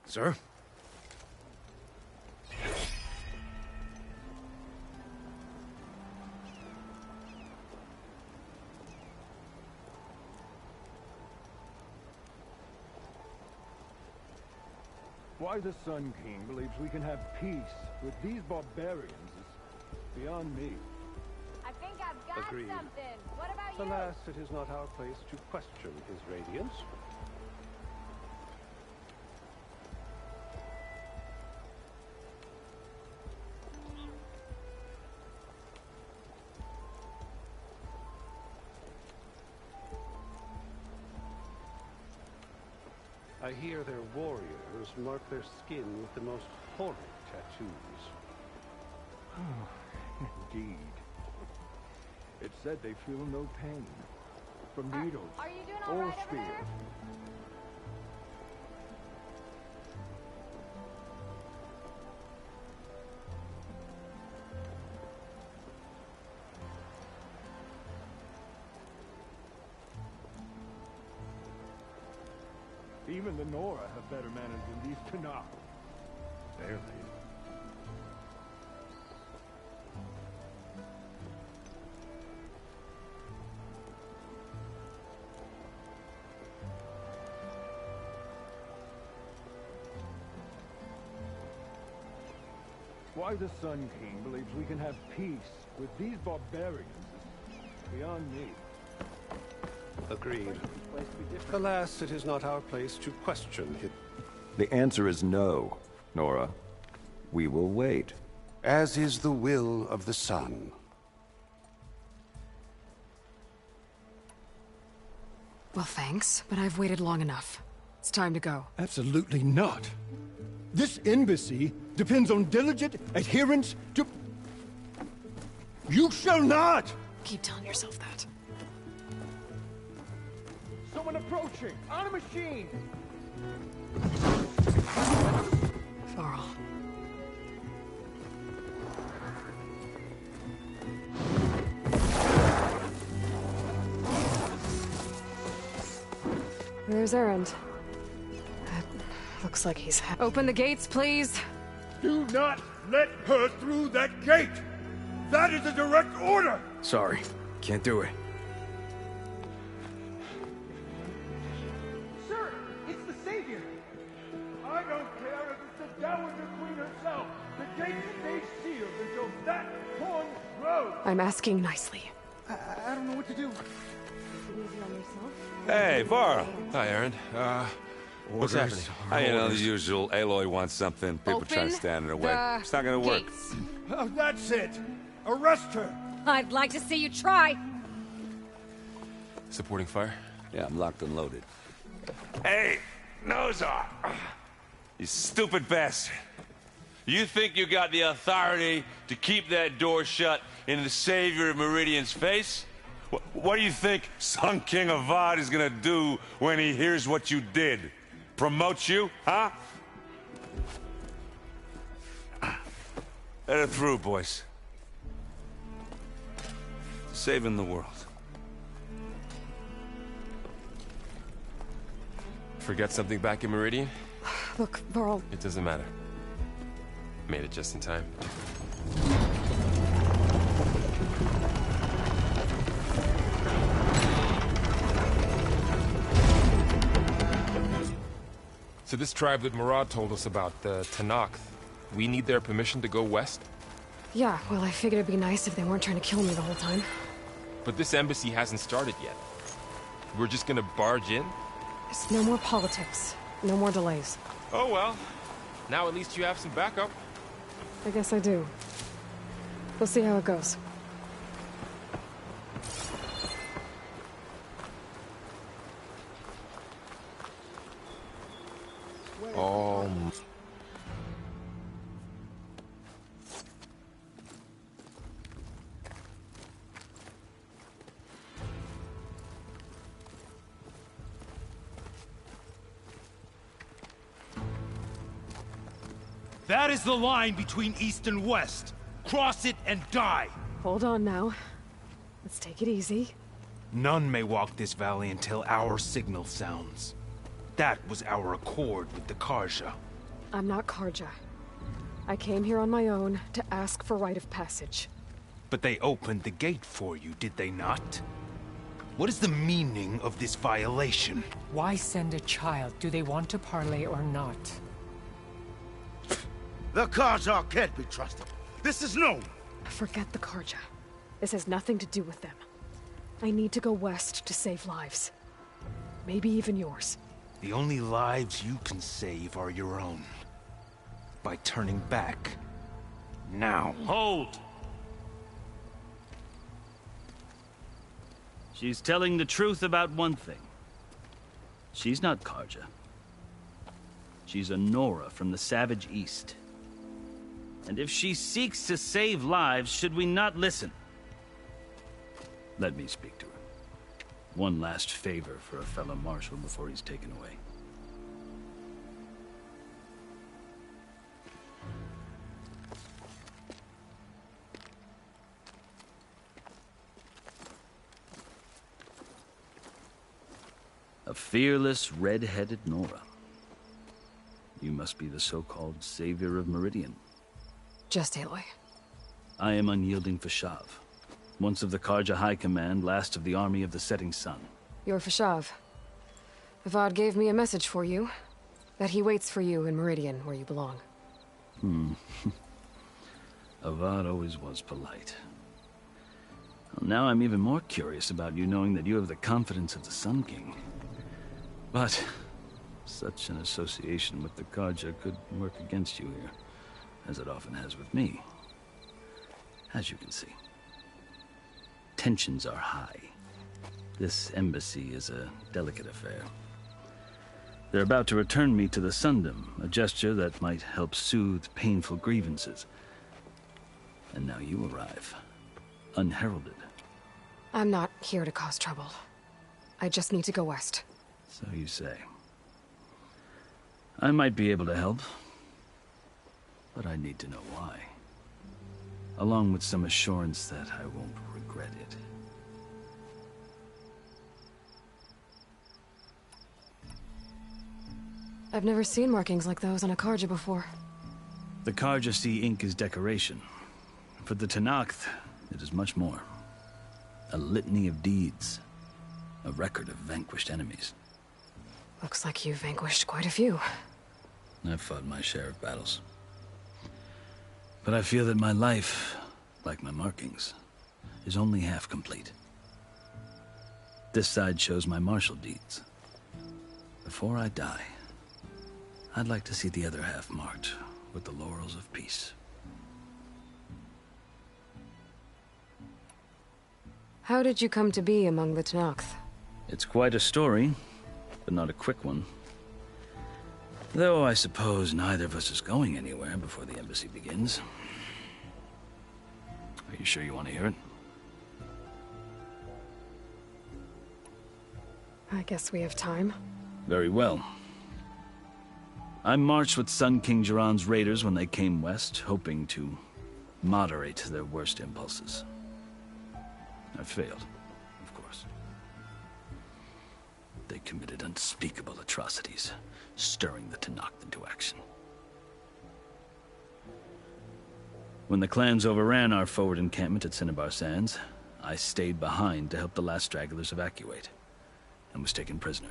Sir? Why the Sun King believes we can have peace with these barbarians is beyond me. I think I've got Agreed. something. What about you? Alas, it is not our place to question his radiance. I hear their warriors mark their skin with the most horrid tattoos. Oh, indeed. It said they feel no pain from needles Are you doing all or right over spears. there? Even the Nora have better manners than these Tanakh. Barely. Why the Sun King believes we can have peace with these barbarians is beyond me. Agreed. Alas, it is not our place to question it. The answer is no, Nora. We will wait. As is the will of the sun. Well, thanks, but I've waited long enough. It's time to go. Absolutely not. This embassy depends on diligent adherence to... You shall not! Keep telling yourself that. Someone approaching! On a machine! Varl. Where's Erend? Looks like he's Open the gates, please! Do not let her through that gate! That is a direct order! Sorry, can't do it. Sir, it's the Savior! I don't care if it's the Dowager Queen herself! The gates stay sealed until that horn blows! I'm asking nicely. I don't know what to do. Easy on yourself. Hey, Varl. Hi, Aaron. What's happening? You know, the usual. Aloy wants something. People try to stand in her way. It's not gonna work. Gates. Oh, that's it! Arrest her! I'd like to see you try. Supporting fire? Yeah, I'm locked and loaded. Hey, Nozar! You stupid bastard. You think you got the authority to keep that door shut in the Savior of Meridian's face? What do you think Sun King Avad is gonna do when he hears what you did? Promote you, huh? Let her through, boys. Saving the world. Forget something back in Meridian? Look, Varl, It doesn't matter. Made it just in time. So this tribe that Murad told us about, the Tanakh, we need their permission to go west? yeah, well, I figured it'd be nice if they weren't trying to kill me the whole time. But this embassy hasn't started yet. We're just gonna barge in? There's no more politics. No more delays. Oh well. Now at least you have some backup. I guess I do. We'll see how it goes. Oh. That is the line between East and West. Cross it and die. Hold on now. Let's take it easy. None may walk this valley until our signal sounds. That was our accord with the Karja. I'm not Karja. I came here on my own to ask for rite of passage. But they opened the gate for you, did they not? What is the meaning of this violation? Why send a child? Do they want to parley or not? The Karja can't be trusted. This is known. Forget the Karja. This has nothing to do with them. I need to go west to save lives. Maybe even yours. The only lives you can save are your own. By turning back. Now. Hold! She's telling the truth about one thing. She's not Karja. She's a Nora from the Savage East. And if she seeks to save lives, should we not listen? Let me speak to her. One last favor for a fellow marshal before he's taken away. A fearless, red-headed Nora. You must be the so-called savior of Meridian. Just Aloy. I am unyielding Fashav. Once of the Karja High Command, last of the army of the Setting Sun. You're Fashav. Avad gave me a message for you. That he waits for you in Meridian, where you belong. Avad always was polite. Well, now I'm even more curious about you knowing that you have the confidence of the Sun King. But such an association with the Karja could work against you here, as it often has with me. As you can see. Tensions are high. This embassy is a delicate affair. They're about to return me to the Sundom, a gesture that might help soothe painful grievances. And now you arrive, unheralded. I'm not here to cause trouble. I just need to go west. So you say. I might be able to help, but I need to know why. Along with some assurance that I won't regret it. I've never seen markings like those on a Karja before. The Karja see ink as decoration. For the Tenakth, it is much more. A litany of deeds. A record of vanquished enemies. Looks like you've vanquished quite a few. I've fought my share of battles. But I feel that my life, like my markings, is only half complete. This side shows my martial deeds. Before I die, I'd like to see the other half marked with the laurels of peace. How did you come to be among the Tenakth? It's quite a story, but not a quick one. Though I suppose neither of us is going anywhere before the embassy begins. Are you sure you want to hear it? I guess we have time. Very well. I marched with Sun King Jiran's raiders when they came west, hoping to moderate their worst impulses. I failed, of course. They committed unspeakable atrocities, stirring the Tenakth into action. When the clans overran our forward encampment at Cinnabar Sands, I stayed behind to help the last stragglers evacuate, and was taken prisoner.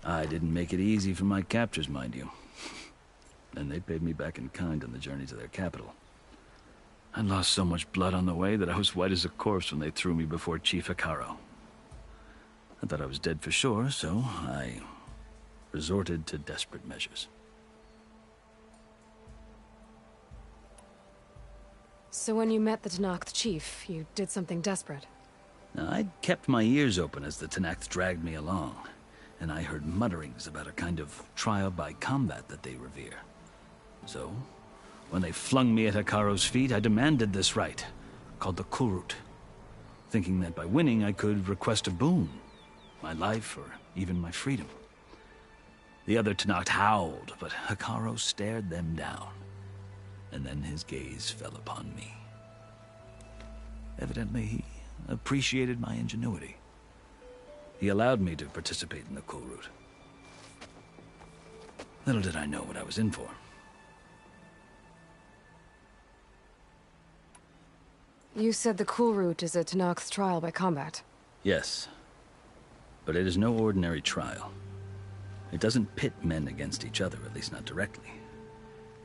I didn't make it easy for my captors, mind you. And they paid me back in kind on the journey to their capital. I lost so much blood on the way that I was white as a corpse when they threw me before Chief Hekaro. I thought I was dead for sure, so I resorted to desperate measures. So when you met the Tenakth chief, you did something desperate? Now, I'd kept my ears open as the Tenakth dragged me along, and I heard mutterings about a kind of trial by combat that they revere. So, when they flung me at Hekaro's feet, I demanded this right, called the Kulrut, thinking that by winning I could request a boon, my life or even my freedom. The other Tenakth howled, but Hekaro stared them down, and then his gaze fell upon me. Evidently, he appreciated my ingenuity. He allowed me to participate in the Kulrut. Little did I know what I was in for. You said the cool route is a Tanakh's trial by combat. Yes. But it is no ordinary trial. It doesn't pit men against each other, at least not directly.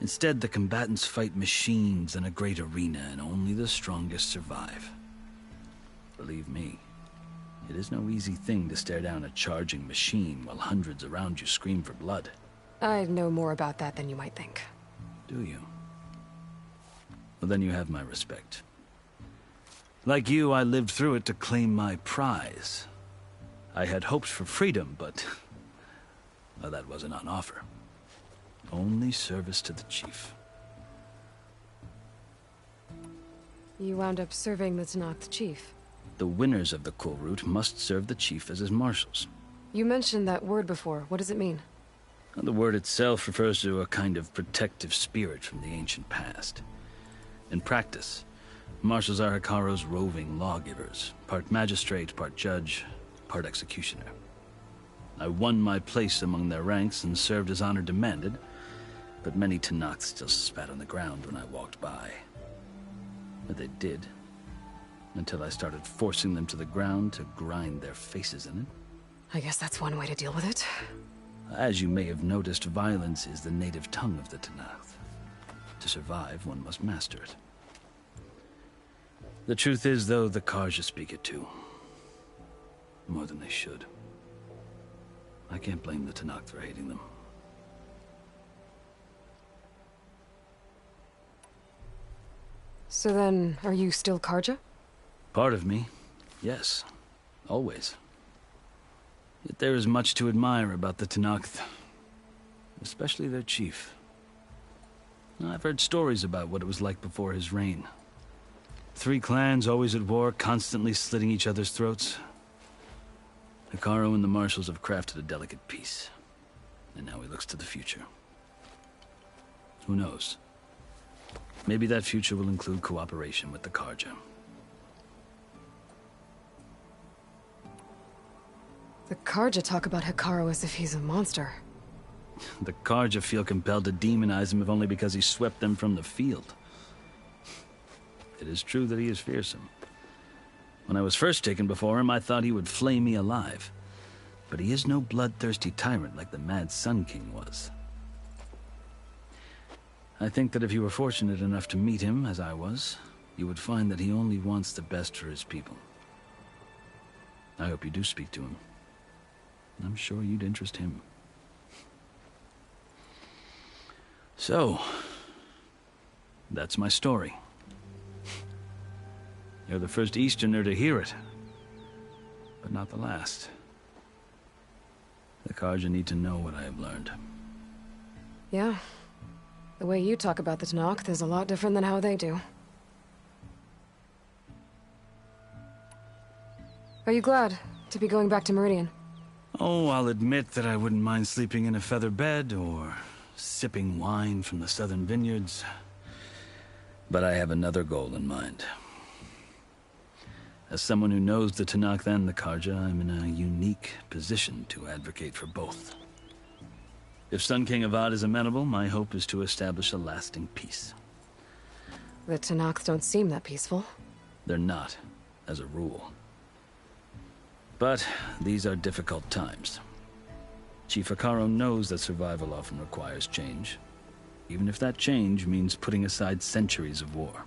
Instead, the combatants fight machines in a great arena, and only the strongest survive. Believe me, it is no easy thing to stare down a charging machine while hundreds around you scream for blood. I know more about that than you might think. Do you? Well, then you have my respect. Like you, I lived through it to claim my prize. I had hoped for freedom, but well, that wasn't on offer. Only service to the chief. You wound up serving the Tanakh chief. The winners of the cool route must serve the chief as his marshals. You mentioned that word before. What does it mean? Well, the word itself refers to a kind of protective spirit from the ancient past. In practice, marshals are Hikaru's roving lawgivers, part magistrate, part judge, part executioner. I won my place among their ranks and served as honor demanded, but many Tanakhs still spat on the ground when I walked by. But they did, until I started forcing them to the ground to grind their faces in it. I guess that's one way to deal with it. As you may have noticed, violence is the native tongue of the Tanakh. To survive, one must master it. The truth is, though, the Karja speak it too. More than they should. I can't blame the Tanakh for hating them. So then, are you still Karja? Part of me, yes. Always. Yet there is much to admire about the Tanakh, especially their chief. I've heard stories about what it was like before his reign. 3 clans always at war, constantly slitting each other's throats. Hikaru and the marshals have crafted a delicate peace, and now he looks to the future. Who knows? Maybe that future will include cooperation with the Karja. The Karja talk about Hikaru as if he's a monster. The Karja feel compelled to demonize him if only because he swept them from the field. It is true that he is fearsome. When I was first taken before him, I thought he would flay me alive. But he is no bloodthirsty tyrant like the Mad Sun King was. I think that if you were fortunate enough to meet him, as I was, you would find that he only wants the best for his people. I hope you do speak to him. I'm sure you'd interest him. So, that's my story. You're the first Easterner to hear it, but not the last. The Karja need to know what I have learned. Yeah. The way you talk about the Tanakh is a lot different than how they do. Are you glad to be going back to Meridian? Oh, I'll admit that I wouldn't mind sleeping in a feather bed or sipping wine from the southern vineyards. But I have another goal in mind. As someone who knows the Tanakh and the Karja, I'm in a unique position to advocate for both. If Sun King Avad is amenable, my hope is to establish a lasting peace. The Tanakh don't seem that peaceful. They're not, as a rule. But these are difficult times. Chief Hikaru knows that survival often requires change, even if that change means putting aside centuries of war.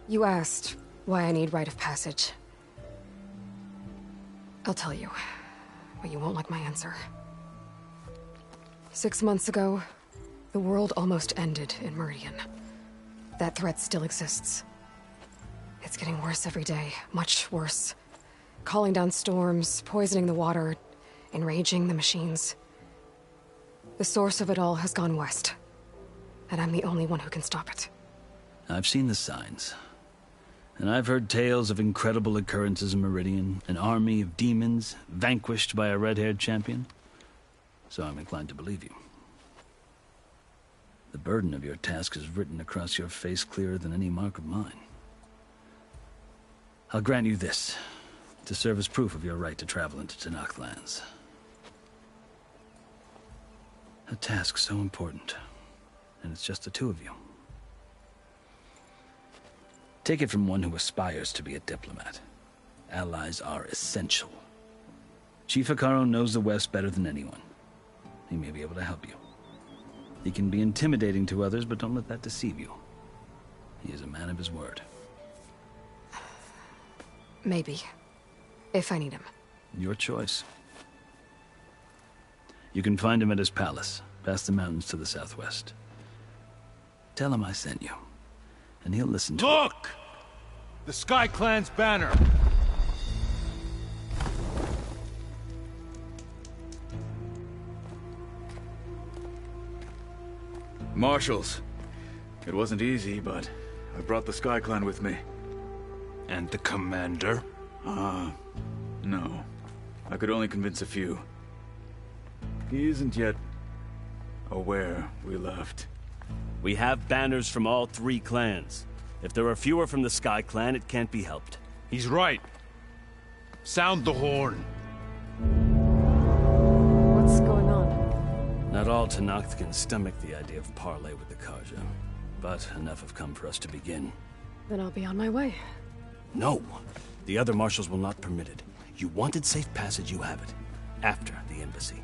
You asked why I need rite of passage. I'll tell you, but you won't like my answer. 6 months ago, the world almost ended in Meridian. That threat still exists. It's getting worse every day, much worse. Calling down storms, poisoning the water, enraging the machines. The source of it all has gone west, and I'm the only one who can stop it. I've seen the signs. And I've heard tales of incredible occurrences in Meridian, an army of demons vanquished by a red-haired champion. So I'm inclined to believe you. The burden of your task is written across your face clearer than any mark of mine. I'll grant you this. To serve as proof of your right to travel into Tanakh lands. A task so important, and it's just the two of you. Take it from one who aspires to be a diplomat. Allies are essential. Chief Hikaru knows the West better than anyone. He may be able to help you. He can be intimidating to others, but don't let that deceive you. He is a man of his word. Maybe. If I need him. Your choice. You can find him at his palace, past the mountains to the southwest. Tell him I sent you, and he'll listen to Look! The Sky Clan's banner! Marshals. It wasn't easy, but I brought the Sky Clan with me. And the commander? No. I could only convince a few. He isn't yet aware we left. We have banners from all 3 clans. If there are fewer from the Sky Clan, it can't be helped. He's right. Sound the horn. What's going on? Not all Tanakh can stomach the idea of parley with the Karja, but enough have come for us to begin. Then I'll be on my way. No! The other marshals will not permit it. You wanted safe passage, you have it. After the embassy.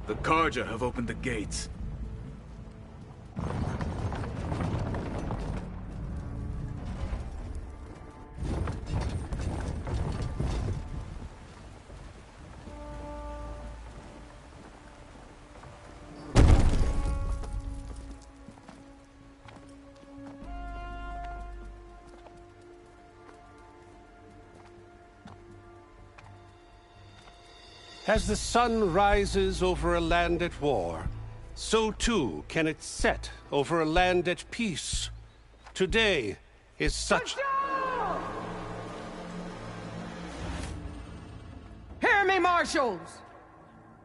The Karja have opened the gates. As the sun rises over a land at war, so too can it set over a land at peace. Today is such... Hear me, marshals!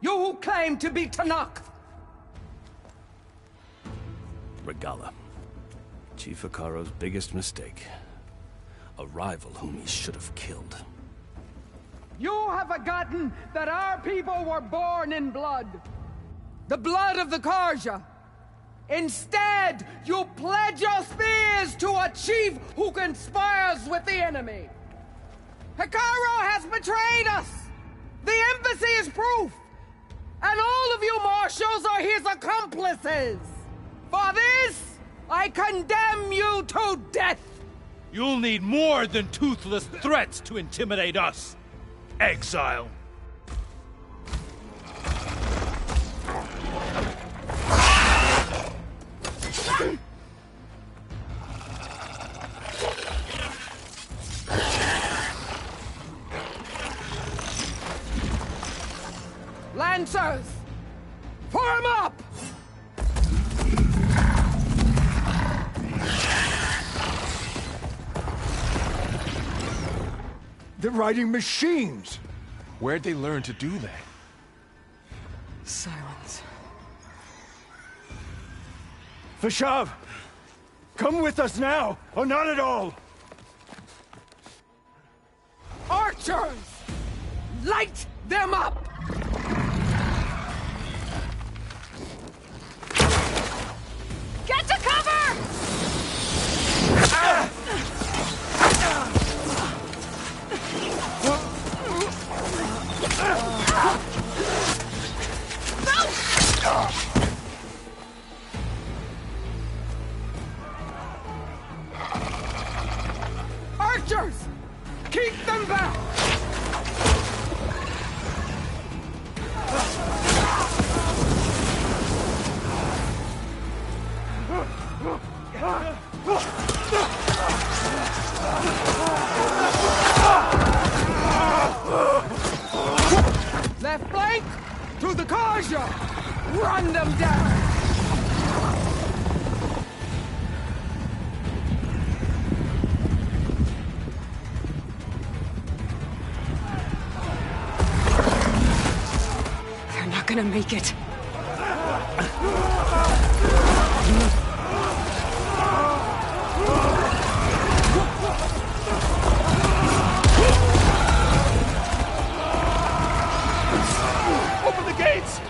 You who claim to be Tanakh! Regala. Chief Hikaru's biggest mistake. A rival whom he should have killed. You have forgotten that our people were born in blood. The blood of the Karja. Instead, you pledge your spears to a chief who conspires with the enemy. Hikaru has betrayed us! The embassy is proof! And all of you marshals are his accomplices! For this, I condemn you to death! You'll need more than toothless threats to intimidate us! Exile! Lancers! Form up! They're riding machines! Where'd they learn to do that? Silence. Vashav! Come with us now, or not at all! Archers! Light them up! Get to cover! Archers! Keep them back! Left flank! To the Karja! Run them down! gonna make it. Open the gates!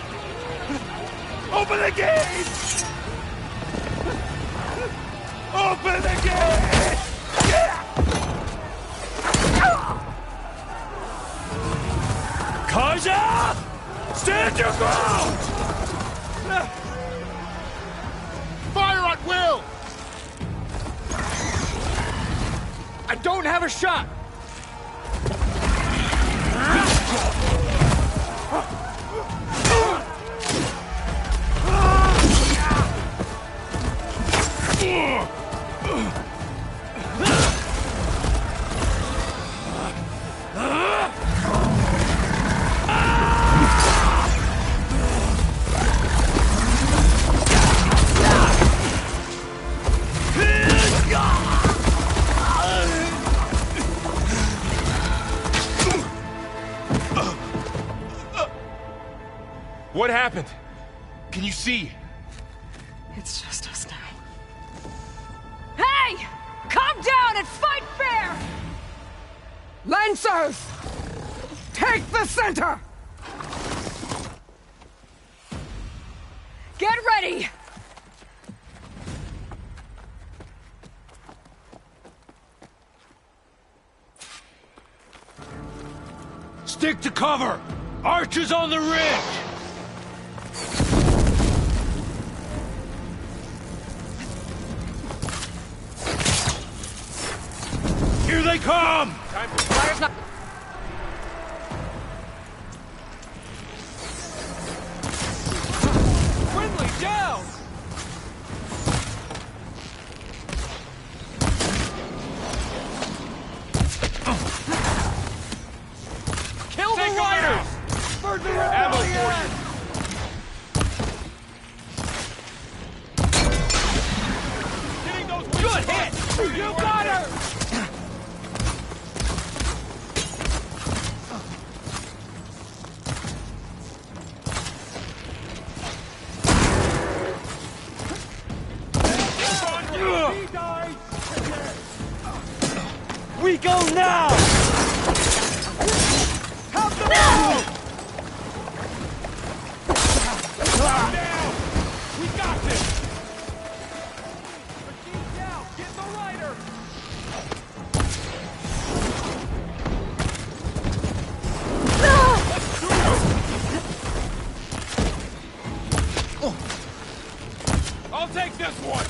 Open the gates! Open the gates! Karja! Stand your ground! Fire at will! I don't have a shot! What happened? Can you see? It's just us now. Hey! Calm down and fight fair! Lancers! Take the center! Get ready! Stick to cover! Archers on the ridge! Here they come! Time for fire's not. Friendly down! Kill the riders! For the rebellion! Getting those good hit! You got her! We go now! Help them out! Down! We got this! Machine down! Get the rider! I'll take this one!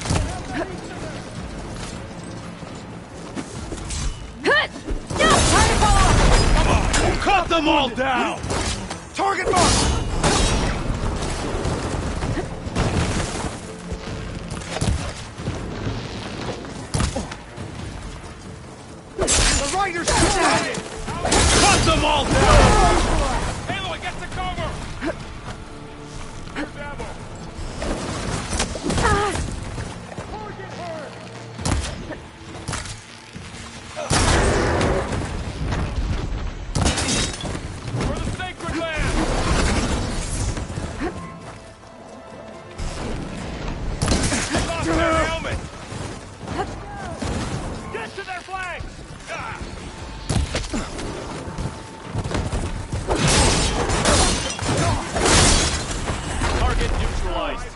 Cut them all down! Target mark! The riders shot! Cut them all down! Aloy, get to cover! Here's ammo. Target her! For the sacred land! Lost their helmet! Get to their flanks! Target neutralized.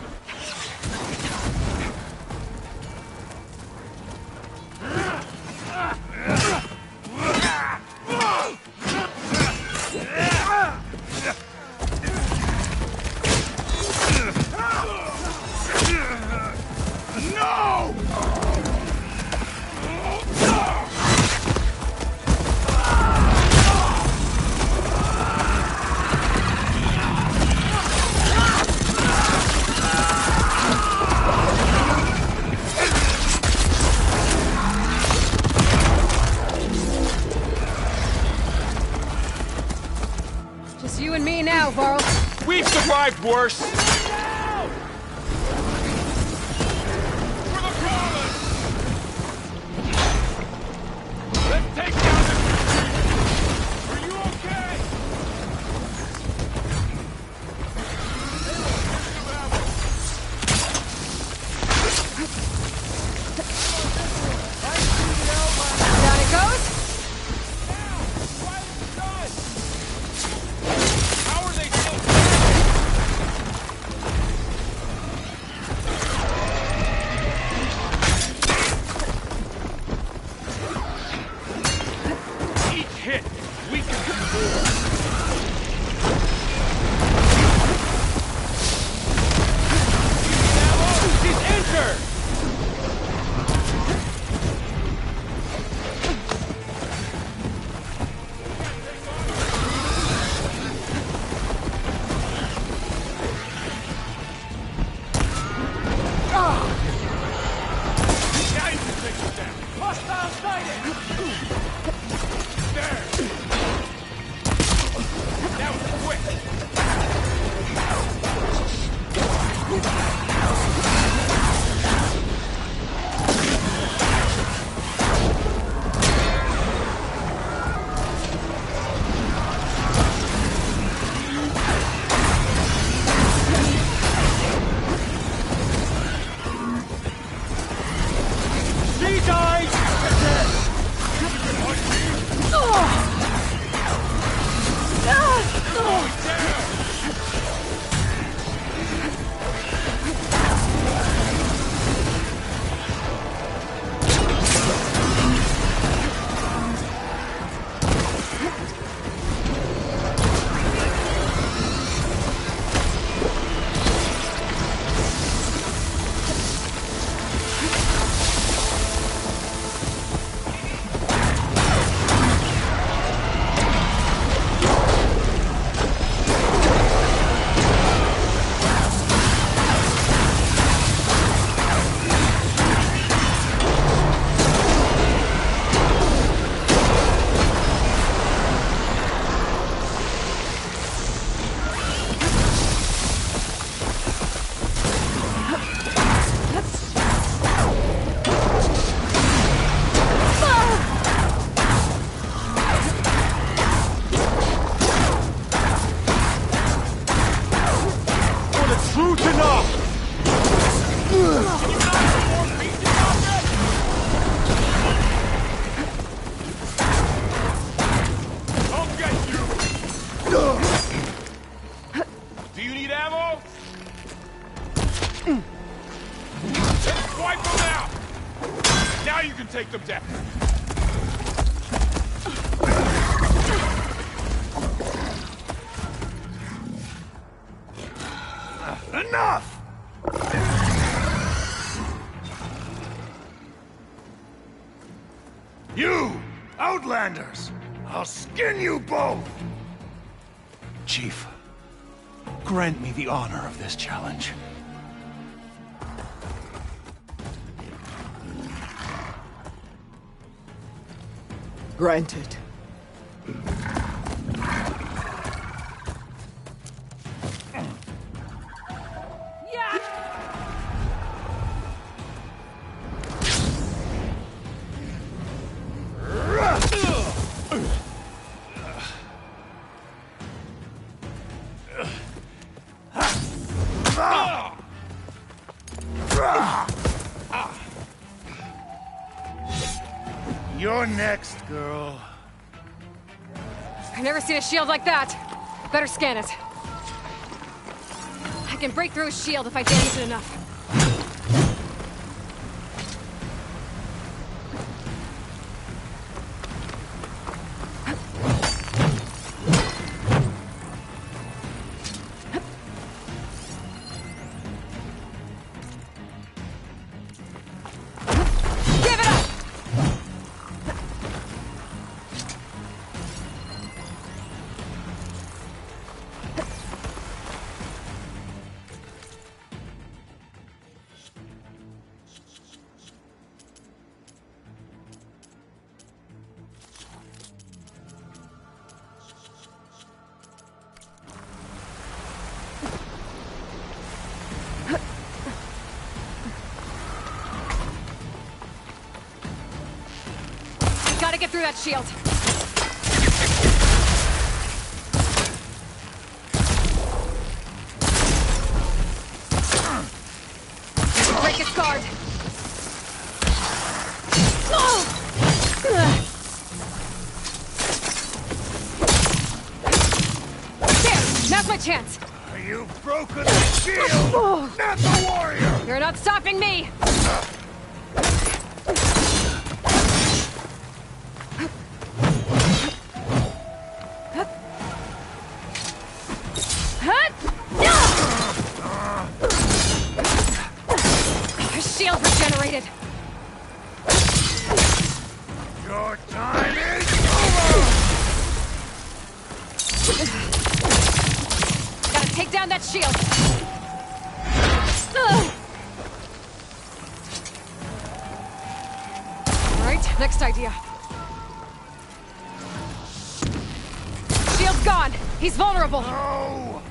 No! Just you and me now, Varl. We've survived worse! For the promise! Let's take down the... Are you okay? Hostile sighted! There! That was quick! Do you need ammo? Just wipe them out! Now you can take them down! Enough! You! Outlanders! I'll skin you both! Chief, grant me the honor of this challenge. Granted. You're next, girl. I've never seen a shield like that. Better scan it. I can break through a shield if I damage it enough. Gotta get through that shield. Break its guard. There! Now's my chance! You've broken the shield! Not the warrior! You're not stopping me! Shield regenerated. Your time is over! Gotta take down that shield. All right, next idea. Shield's gone. He's vulnerable. No!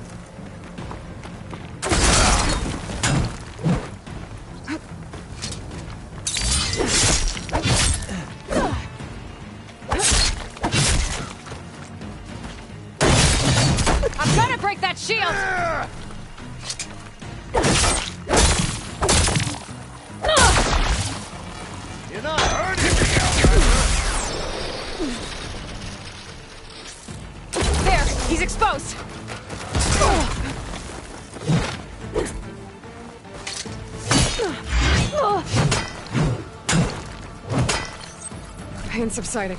I'm gonna break that shield! You're not hurting me, There! He's exposed! Pain subsiding.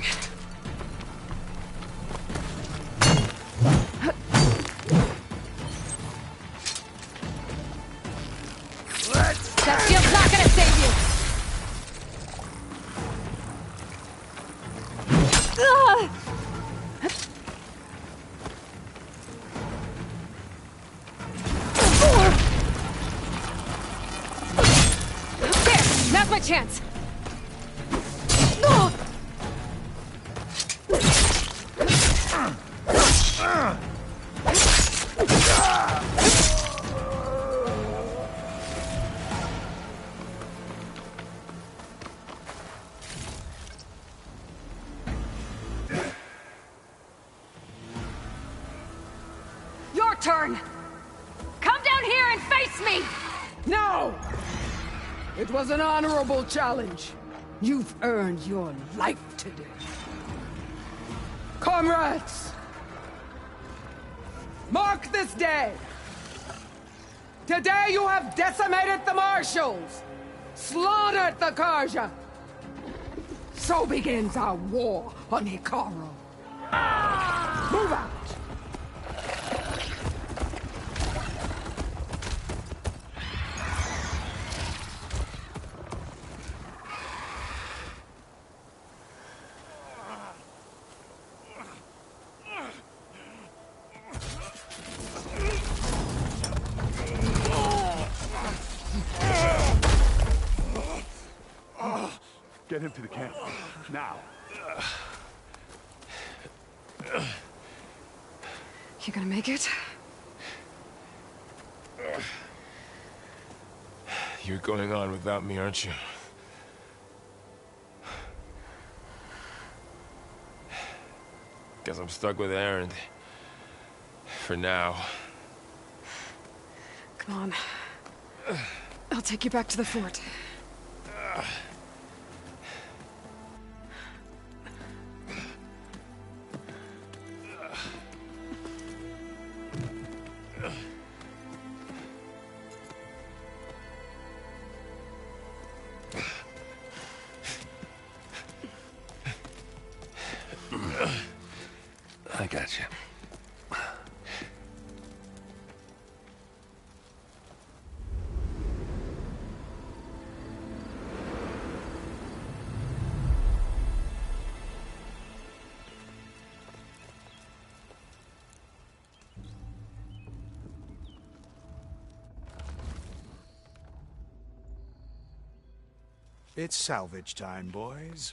That shield's not gonna save you! There! Now's my chance! Your turn! Come down here and face me! No! It was an honorable challenge. You've earned your life today. Comrades! Mark this day! Today you have decimated the Marshals! Slaughtered the Karja! So begins our war on Hikaru. Move out! Get him to the camp. Now. You gonna make it? You're going on without me, aren't you? Guess I'm stuck with Aaron. For now. Come on. I'll take you back to the fort. I got you. It's salvage time, boys.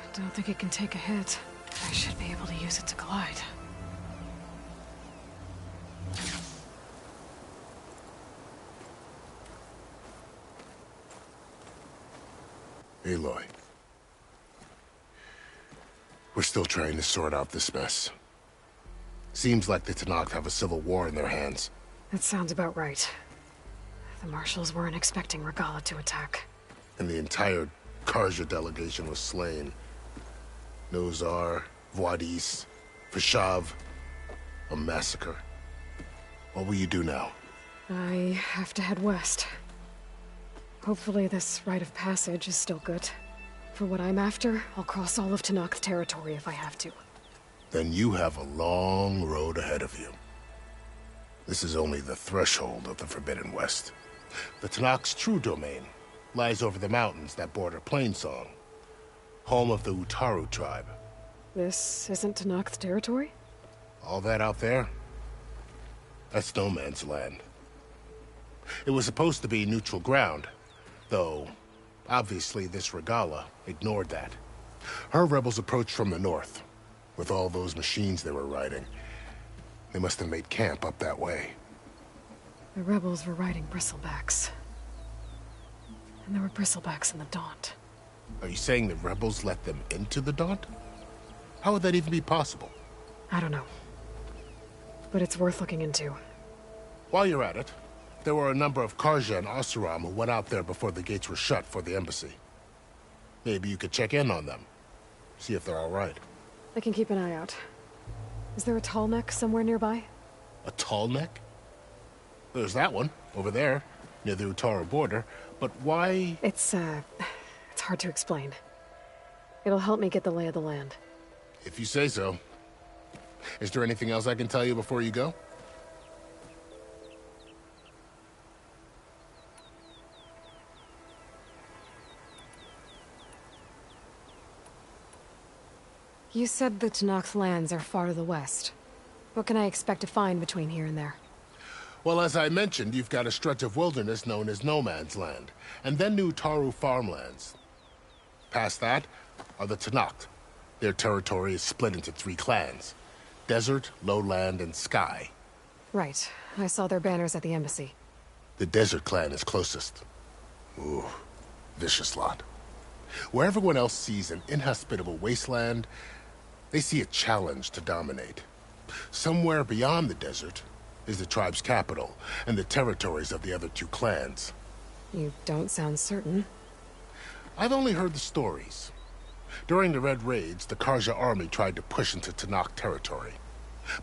I don't think it can take a hit. I should be able to use it to glide. Aloy. We're still trying to sort out this mess. Seems like the Tenakth have a civil war in their hands. That sounds about right. The Marshals weren't expecting Regala to attack. And the entire Karja delegation was slain. Nozar, Voidis, Fashav. A massacre. What will you do now? I have to head west. Hopefully this rite of passage is still good. For what I'm after, I'll cross all of Tenakth territory if I have to. Then you have a long road ahead of you. This is only the threshold of the Forbidden West. The Tanakh's true domain lies over the mountains that border Plainsong, home of the Utaru tribe. This isn't Tanakh's territory? All that out there? That's no man's land. It was supposed to be neutral ground, though obviously this Regala ignored that. Her rebels approached from the north, with all those machines they were riding. They must have made camp up that way. The rebels were riding bristlebacks. And there were bristlebacks in the Daunt. Are you saying the rebels let them into the Daunt? How would that even be possible? I don't know. But it's worth looking into. While you're at it, there were a number of Karja and Oseram who went out there before the gates were shut for the embassy. Maybe you could check in on them. See if they're all right. I can keep an eye out. Is there a tall neck somewhere nearby? A tall neck? There's that one, over there, near the Utaru border. But why? It's hard to explain. It'll help me get the lay of the land. If you say so. Is there anything else I can tell you before you go? You said the Tanakh's lands are far to the west. What can I expect to find between here and there? Well, as I mentioned, you've got a stretch of wilderness known as No Man's Land, and then the Utaru farmlands. Past that are the Tanakh. Their territory is split into 3 clans: Desert, Lowland, and Sky. Right. I saw their banners at the embassy. The Desert clan is closest. Ooh, vicious lot. Where everyone else sees an inhospitable wasteland, they see a challenge to dominate. Somewhere beyond the desert is the tribe's capital and the territories of the other 2 clans. You don't sound certain. I've only heard the stories. During the Red Raids, the Karja army tried to push into Tanakh territory,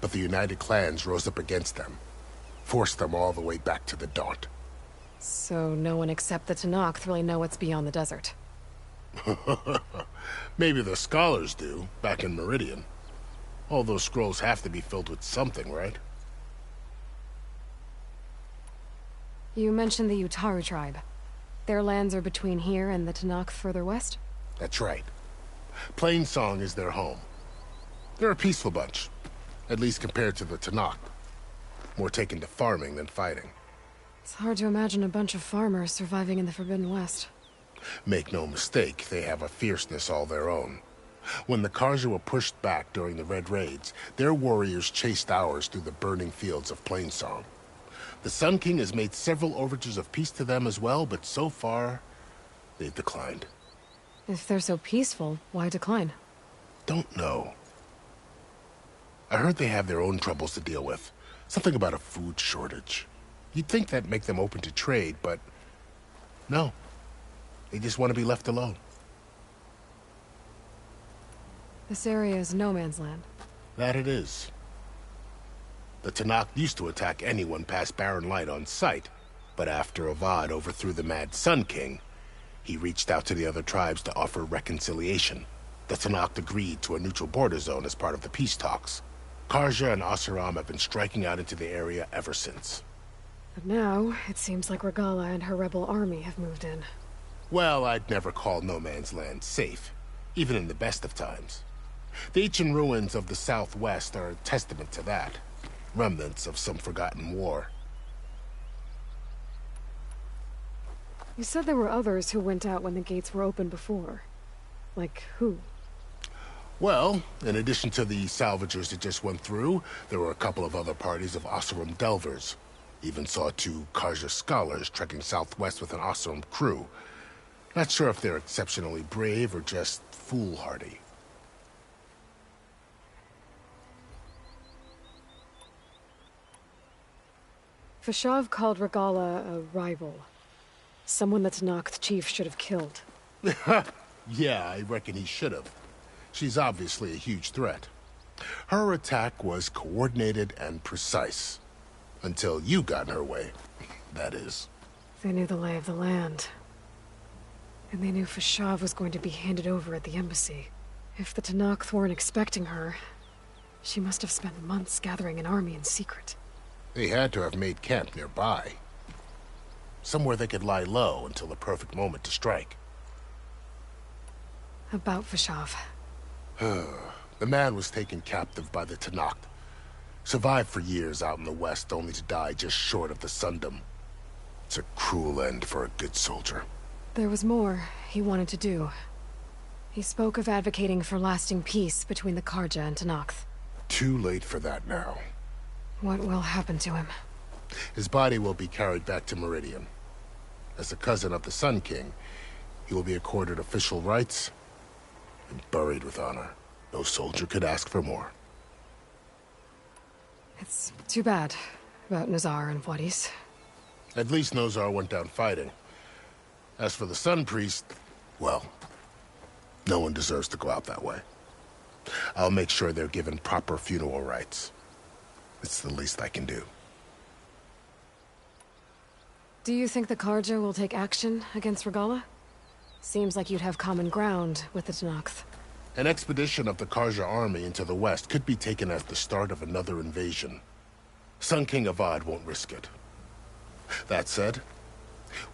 but the united clans rose up against them, forced them all the way back to the Daunt. So no one except the Tanakh really know what's beyond the desert. Maybe the scholars do, back in Meridian. All those scrolls have to be filled with something, right? You mentioned the Utaru tribe. Their lands are between here and the Tanakh further west? That's right. Plainsong is their home. They're a peaceful bunch, at least compared to the Tanakh. More taken to farming than fighting. It's hard to imagine a bunch of farmers surviving in the Forbidden West. Make no mistake, they have a fierceness all their own. When the Karja were pushed back during the Red Raids, their warriors chased ours through the burning fields of Plainsong. The Sun King has made several overtures of peace to them as well, but so far, they've declined. If they're so peaceful, why decline? Don't know. I heard they have their own troubles to deal with. Something about a food shortage. You'd think that'd make them open to trade, but no. They just want to be left alone. This area is no man's land. That it is. The Tanakh used to attack anyone past Barren Light on sight, but after Avad overthrew the Mad Sun King, he reached out to the other tribes to offer reconciliation. The Tanakh agreed to a neutral border zone as part of the peace talks. Karja and Oseram have been striking out into the area ever since. But now, it seems like Regala and her rebel army have moved in. Well, I'd never call No Man's Land safe, even in the best of times. The ancient ruins of the Southwest are a testament to that. Remnants of some forgotten war. You said there were others who went out when the gates were open before. Like who? Well, in addition to the salvagers that just went through, there were a couple of other parties of Oseram delvers. Even saw 2 Karja scholars trekking southwest with an Oseram crew. Not sure if they're exceptionally brave or just foolhardy. Fashav called Regala a rival. Someone that Tanakh chief should have killed. Yeah, I reckon he should have. She's obviously a huge threat. Her attack was coordinated and precise. Until you got in her way, that is. They knew the lay of the land. And they knew Fashav was going to be handed over at the embassy. If the Tanakh weren't expecting her, she must have spent months gathering an army in secret. They had to have made camp nearby. Somewhere they could lie low until the perfect moment to strike. About Vashav. The man was taken captive by the Tanakh. Survived for years out in the west, only to die just short of the Sundom. It's a cruel end for a good soldier. There was more he wanted to do. He spoke of advocating for lasting peace between the Karja and Tanakh. Too late for that now. What will happen to him? His body will be carried back to Meridian. As a cousin of the Sun King, he will be accorded official rights and buried with honor. No soldier could ask for more. It's too bad about Nazar and Wadis. At least Nozar went down fighting. As for the Sun Priest, well, no one deserves to go out that way. I'll make sure they're given proper funeral rites. It's the least I can do. Do you think the Karja will take action against Regala? Seems like you'd have common ground with the Tanakh. An expedition of the Karja army into the west could be taken as the start of another invasion. Sun King Avad won't risk it. That said,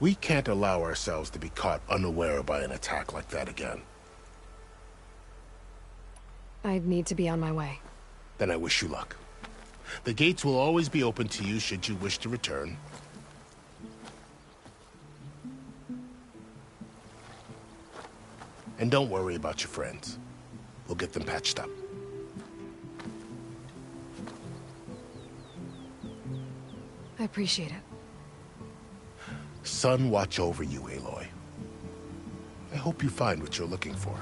we can't allow ourselves to be caught unaware by an attack like that again. I'd need to be on my way. Then I wish you luck. The gates will always be open to you should you wish to return. And don't worry about your friends. We'll get them patched up. I appreciate it. Sun watch over you, Aloy. I hope you find what you're looking for.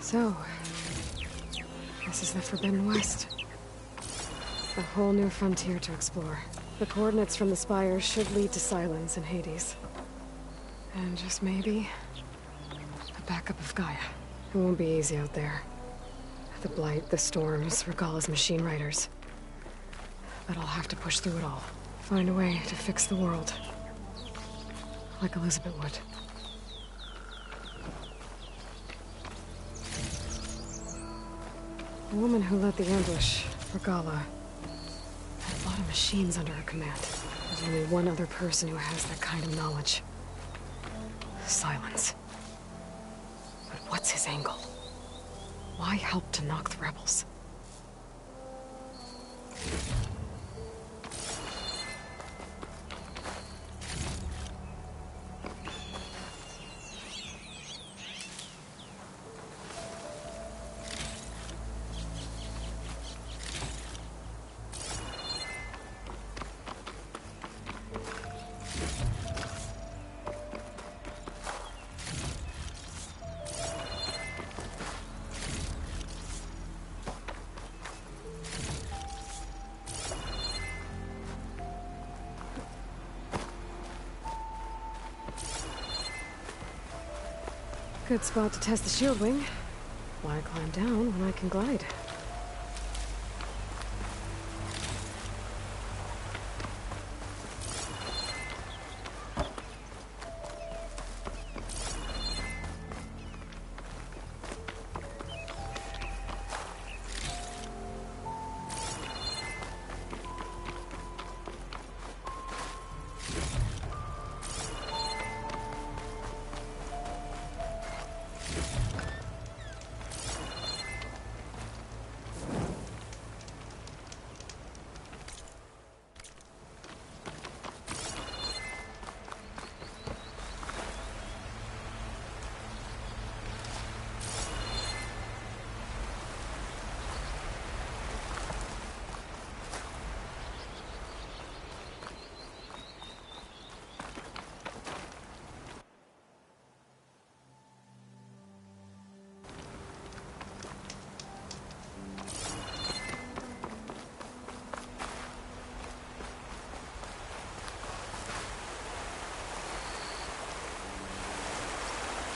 So, this is the Forbidden West. A whole new frontier to explore. The coordinates from the spires should lead to Silence and Hades. And just maybe, a backup of Gaia. It won't be easy out there. The Blight, the Storms, Regala's machine riders. But I'll have to push through it all. Find a way to fix the world. Like Elizabeth would. The woman who led the ambush, Regala, had a lot of machines under her command. There's only one other person who has that kind of knowledge. Silence. But what's his angle? Why help to knock the rebels? Good spot to test the shield wing. Why climb down when I can glide?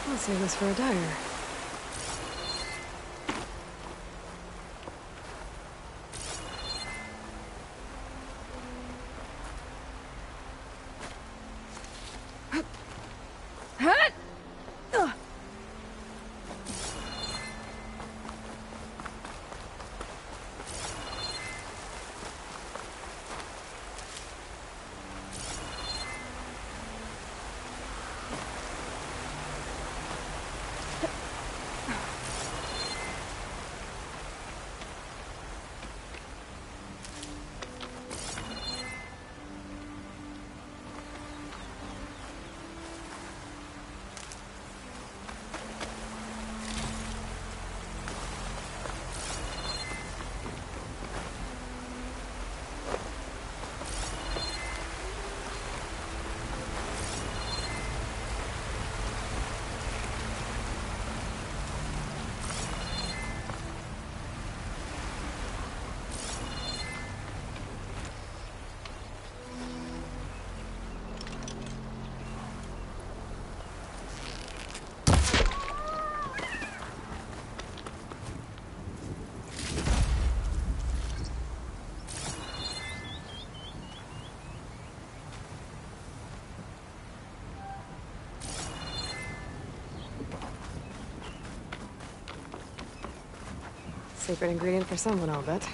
I'll save this for a diner. Secret ingredient for someone, I'll bet.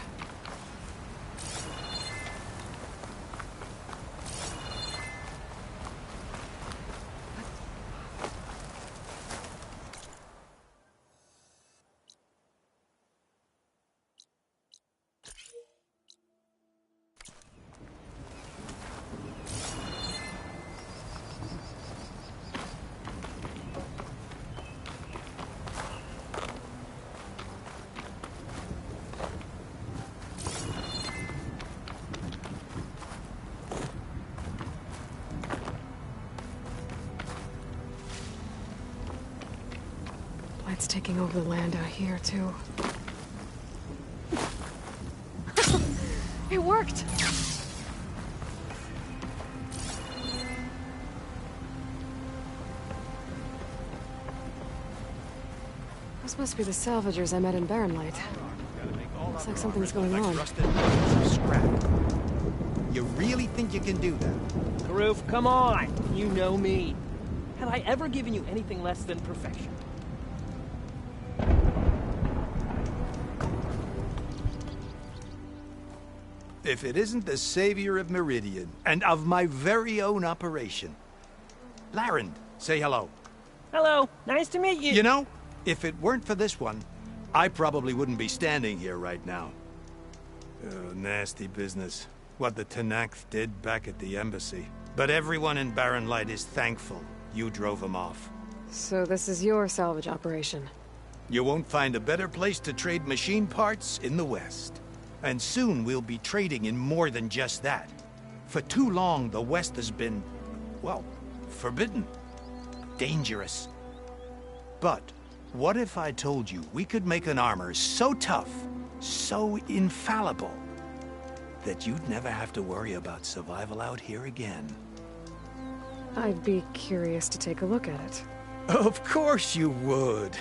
It's taking over the land out here, too. It worked! Those must be the salvagers I met in Barren Light. Looks like something's going on. You really think you can do that? Karuf, come on! You know me. Have I ever given you anything less than perfection? If it isn't the savior of Meridian, and of my very own operation. Larend, say hello. Hello, nice to meet you. You know, if it weren't for this one, I probably wouldn't be standing here right now. Oh, nasty business. What the Tenakth did back at the embassy. But everyone in Barren Light is thankful you drove them off. So this is your salvage operation? You won't find a better place to trade machine parts in the West. And soon we'll be trading in more than just that. For too long, the West has been, well, forbidden. Dangerous. But what if I told you we could make an armor so tough, so infallible, that you'd never have to worry about survival out here again? I'd be curious to take a look at it. Of course you would.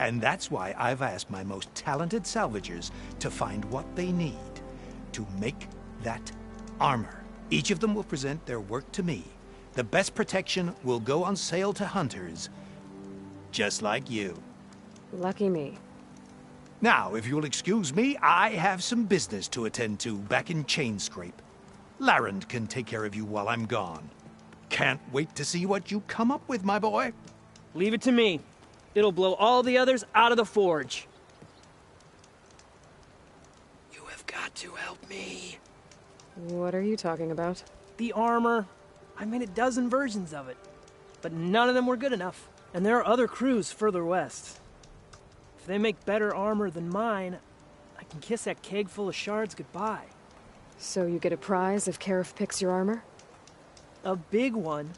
And that's why I've asked my most talented salvagers to find what they need to make that armor. Each of them will present their work to me. The best protection will go on sale to hunters, just like you. Lucky me. Now, if you'll excuse me, I have some business to attend to back in Chainscrape. Larend can take care of you while I'm gone. Can't wait to see what you come up with, my boy. Leave it to me. It'll blow all the others out of the forge. You have got to help me. What are you talking about? The armor. I made a dozen versions of it, but none of them were good enough. And there are other crews further west. If they make better armor than mine, I can kiss that keg full of shards goodbye. So you get a prize if Karif picks your armor? A big one.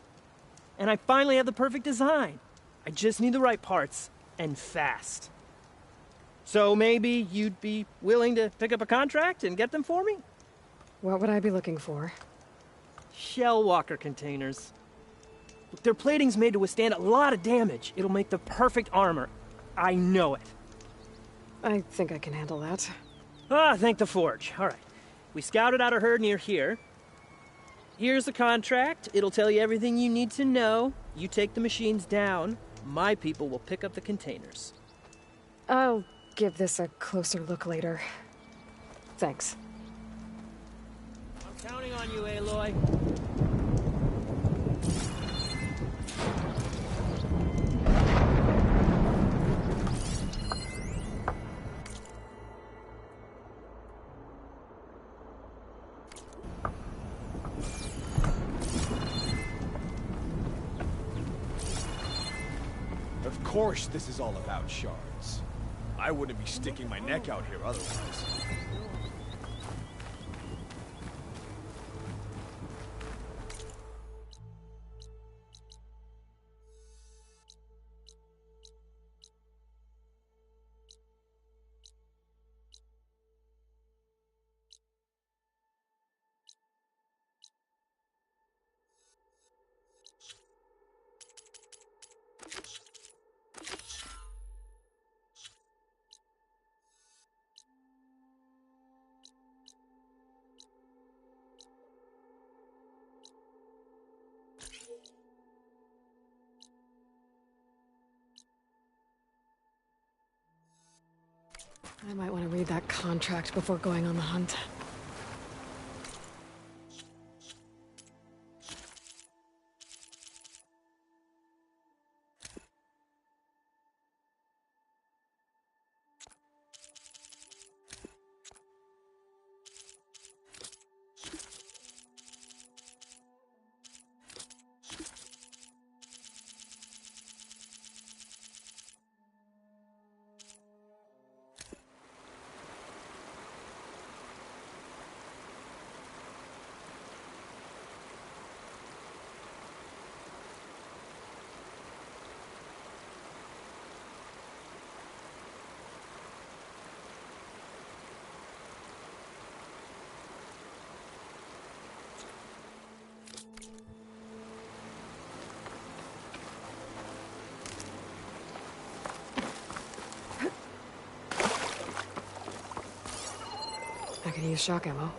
And I finally have the perfect design. I just need the right parts, and fast. So maybe you'd be willing to pick up a contract and get them for me? What would I be looking for? Shell walker containers. Their plating's made to withstand a lot of damage. It'll make the perfect armor. I know it. I think I can handle that. Ah, thank the Forge. All right. We scouted out a herd near here. Here's the contract. It'll tell you everything you need to know. You take the machines down. My people will pick up the containers. I'll give this a closer look later. Thanks. I'm counting on you, Aloy. Of course this is all about shards. I wouldn't be sticking my neck out here otherwise. I might want to read that contract before going on the hunt. I could use shock ammo.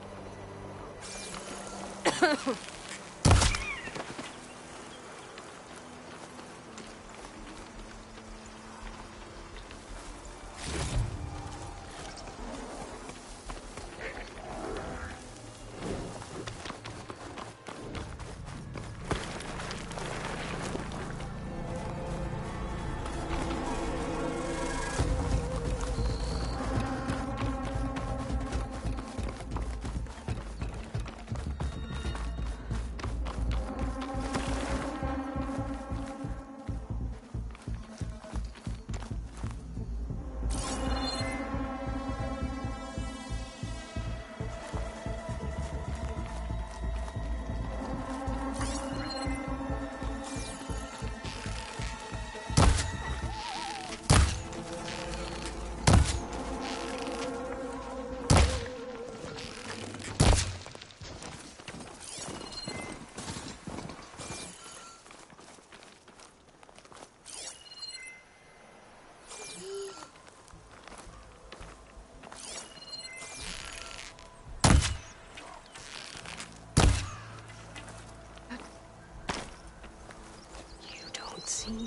See me.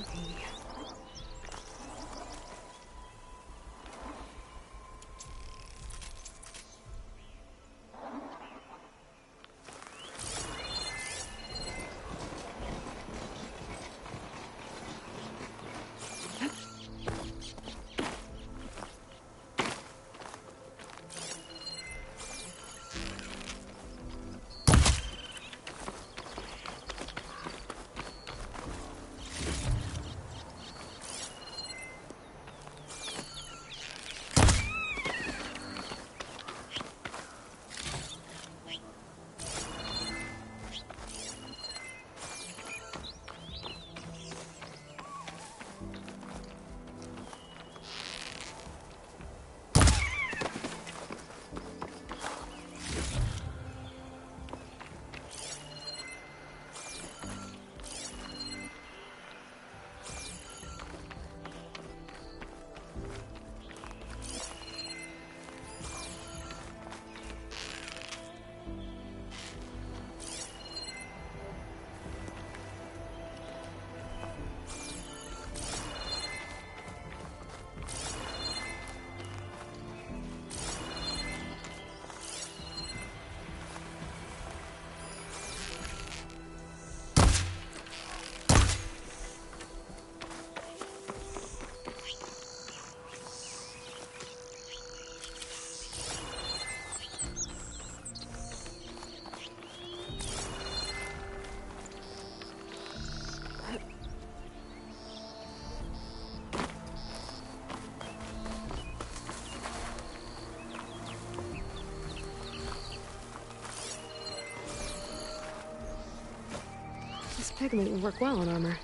pigment would work well on armor.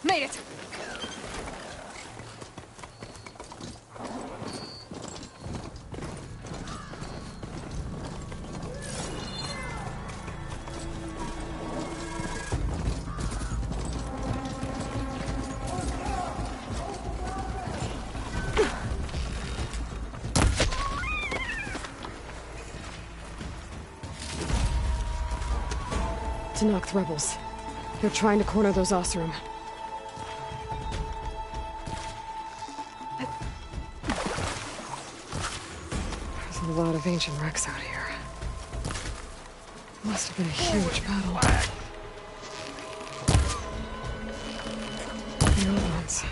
Made it! Tenakth rebels. They're trying to corner those Oseram. There's a lot of ancient wrecks out here. Must have been a huge battle. The old ones.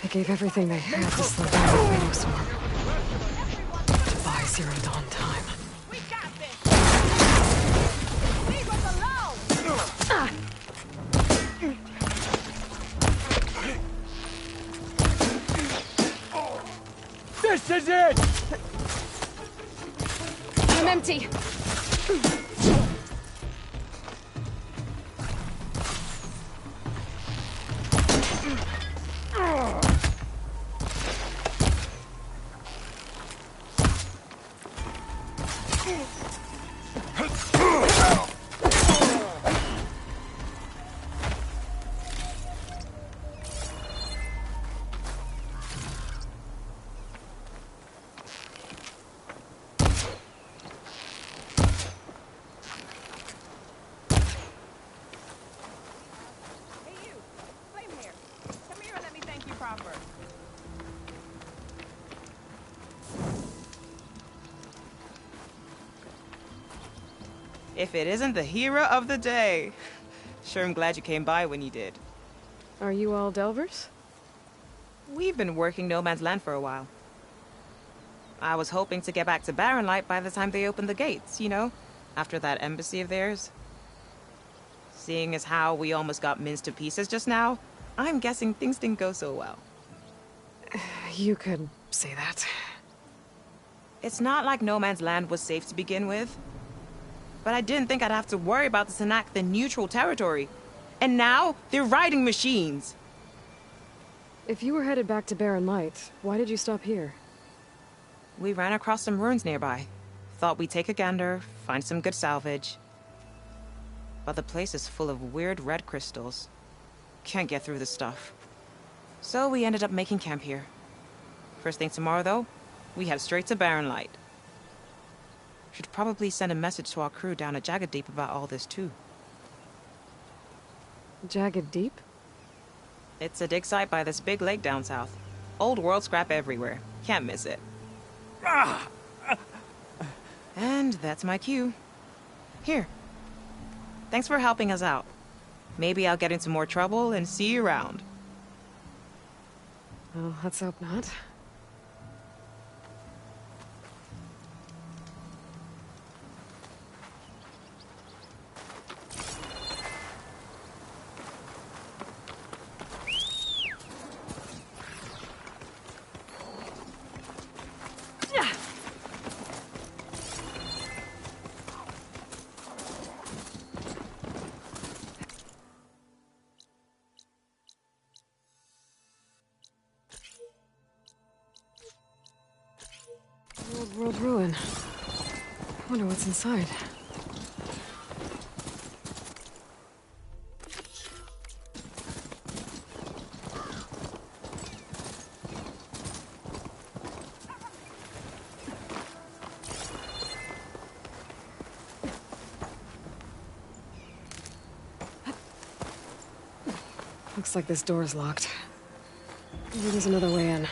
They gave everything they had to slow down the Phaedo Swarm. To buy Zero Dawn time. This is it! I'm empty. If it isn't the hero of the day. Sure, I'm glad you came by when you did. Are you all Delvers? We've been working No Man's Land for a while. I was hoping to get back to Barren Light by the time they opened the gates, you know? After that embassy of theirs. Seeing as how we almost got minced to pieces just now, I'm guessing things didn't go so well. You could say that. It's not like no man's land was safe to begin with. But I didn't think I'd have to worry about the Tanakh, the neutral territory. And now, they're riding machines. If you were headed back to Barren Light, why did you stop here? We ran across some ruins nearby. Thought we'd take a gander, find some good salvage. But the place is full of weird red crystals. Can't get through the stuff. So we ended up making camp here. First thing tomorrow, though, we head straight to Barren Light. Should probably send a message to our crew down at Jagged Deep about all this, too. Jagged Deep? It's a dig site by this big lake down south. Old world scrap everywhere. Can't miss it. And that's my cue. Here. Thanks for helping us out. Maybe I'll get into more trouble and see you around. Well, let's hope not. Old world ruin. I wonder what's inside. Looks like this door's locked. Maybe there's another way in.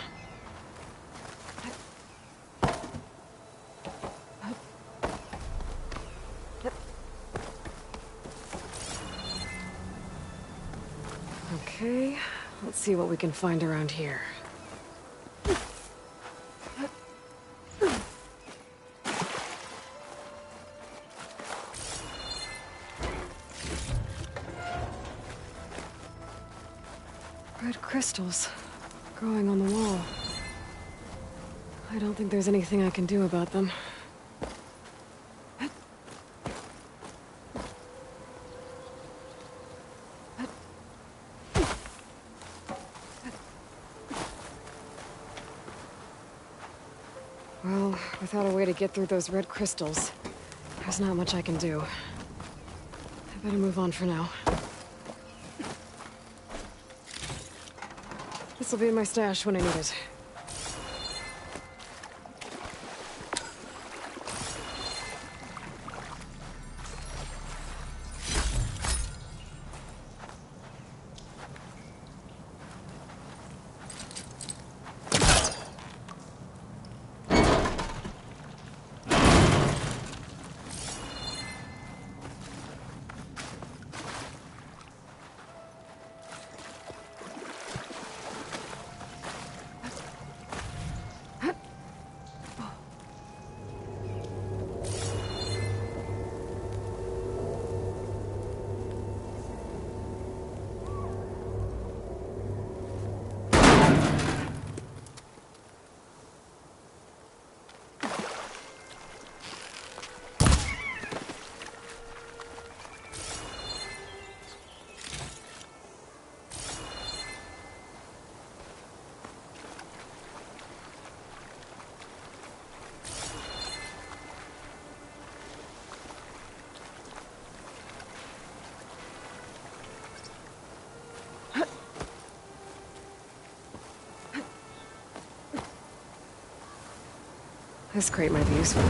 Okay, let's see what we can find around here. Red crystals growing on the wall. I don't think there's anything I can do about them. Well, without a way to get through those red crystals, there's not much I can do. I better move on for now. This'll be in my stash when I need it. This crate might be useful.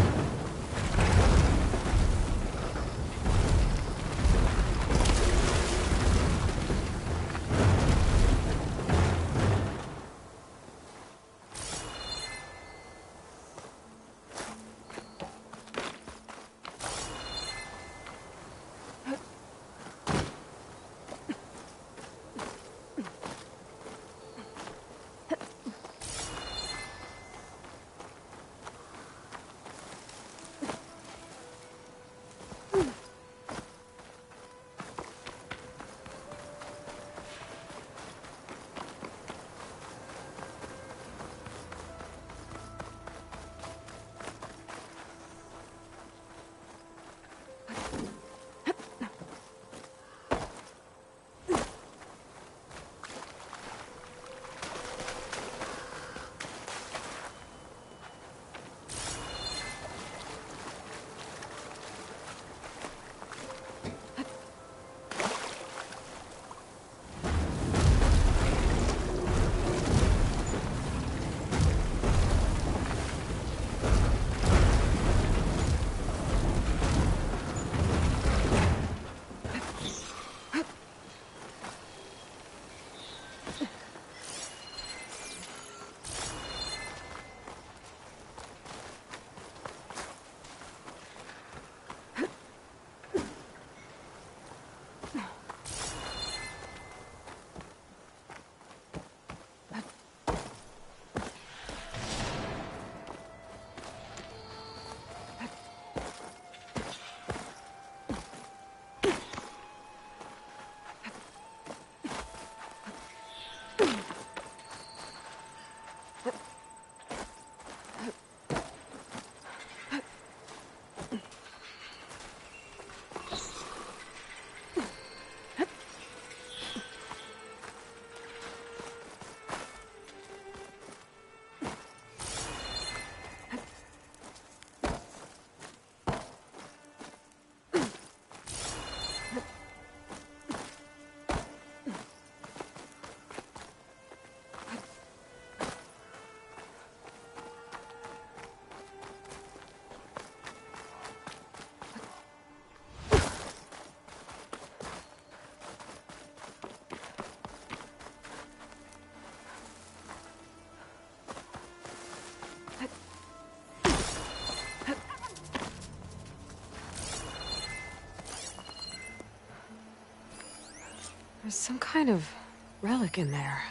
There's some kind of relic in there.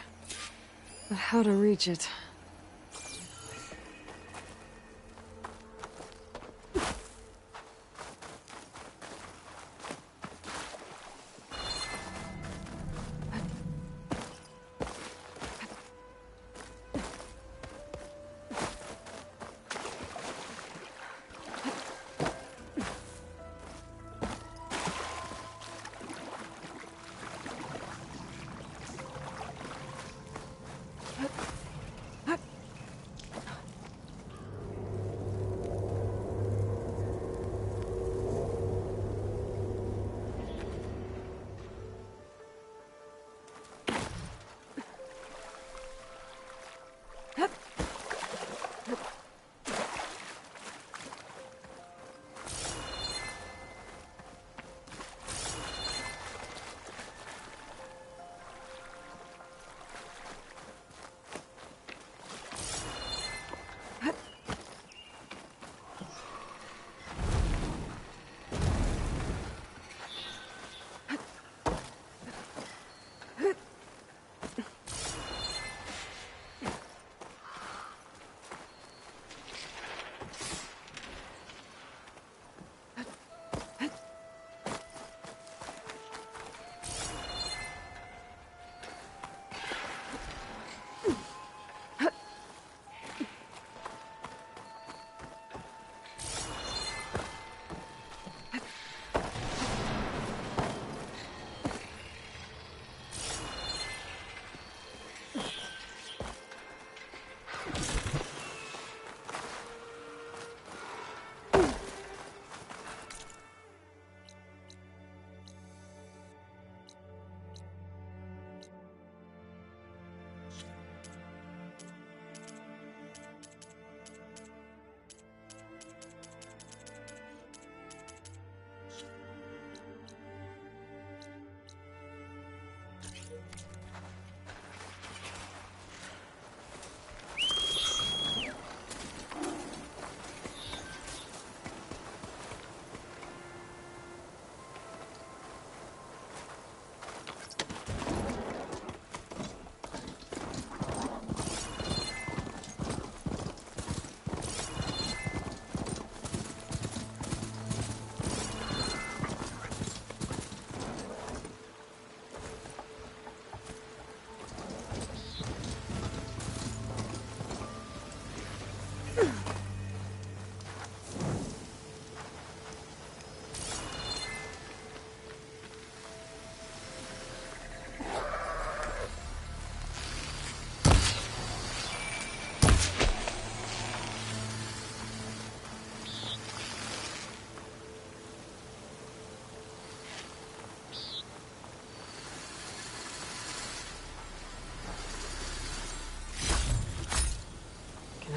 But how to reach it?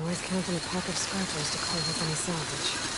Always count on a pack of scratchers to carve up any salvage.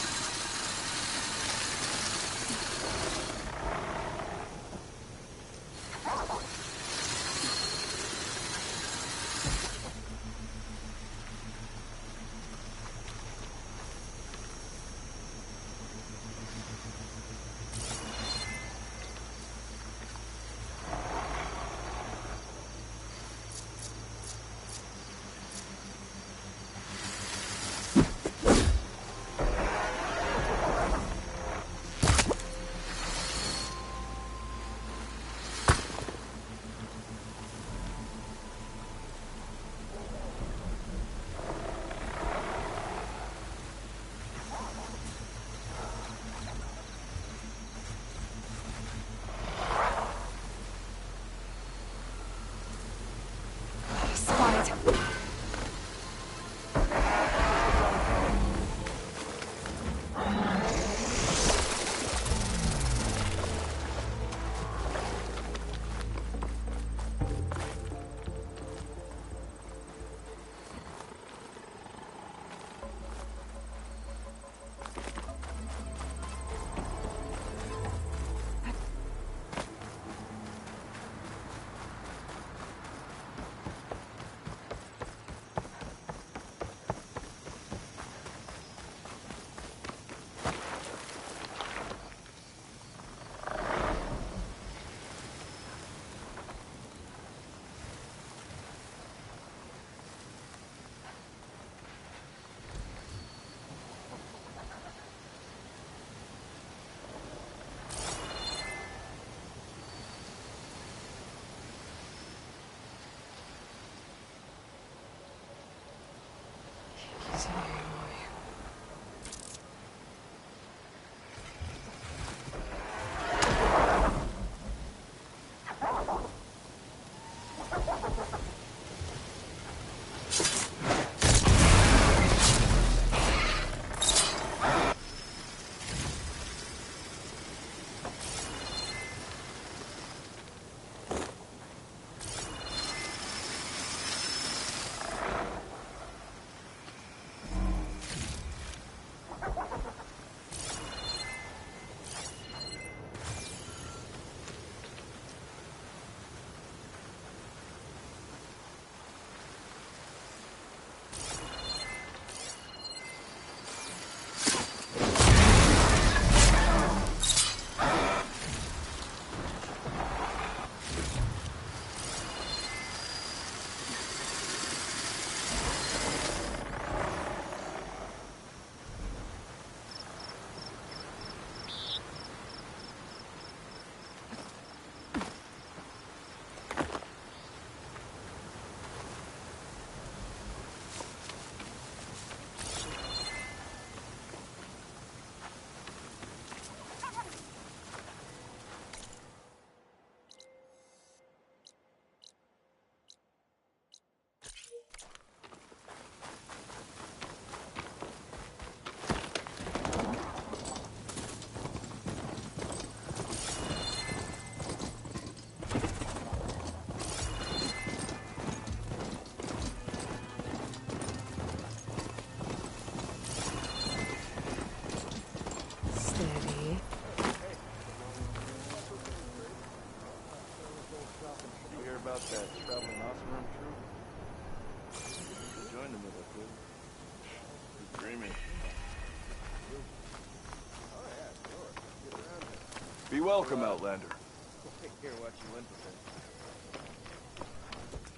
Be welcome, Outlander.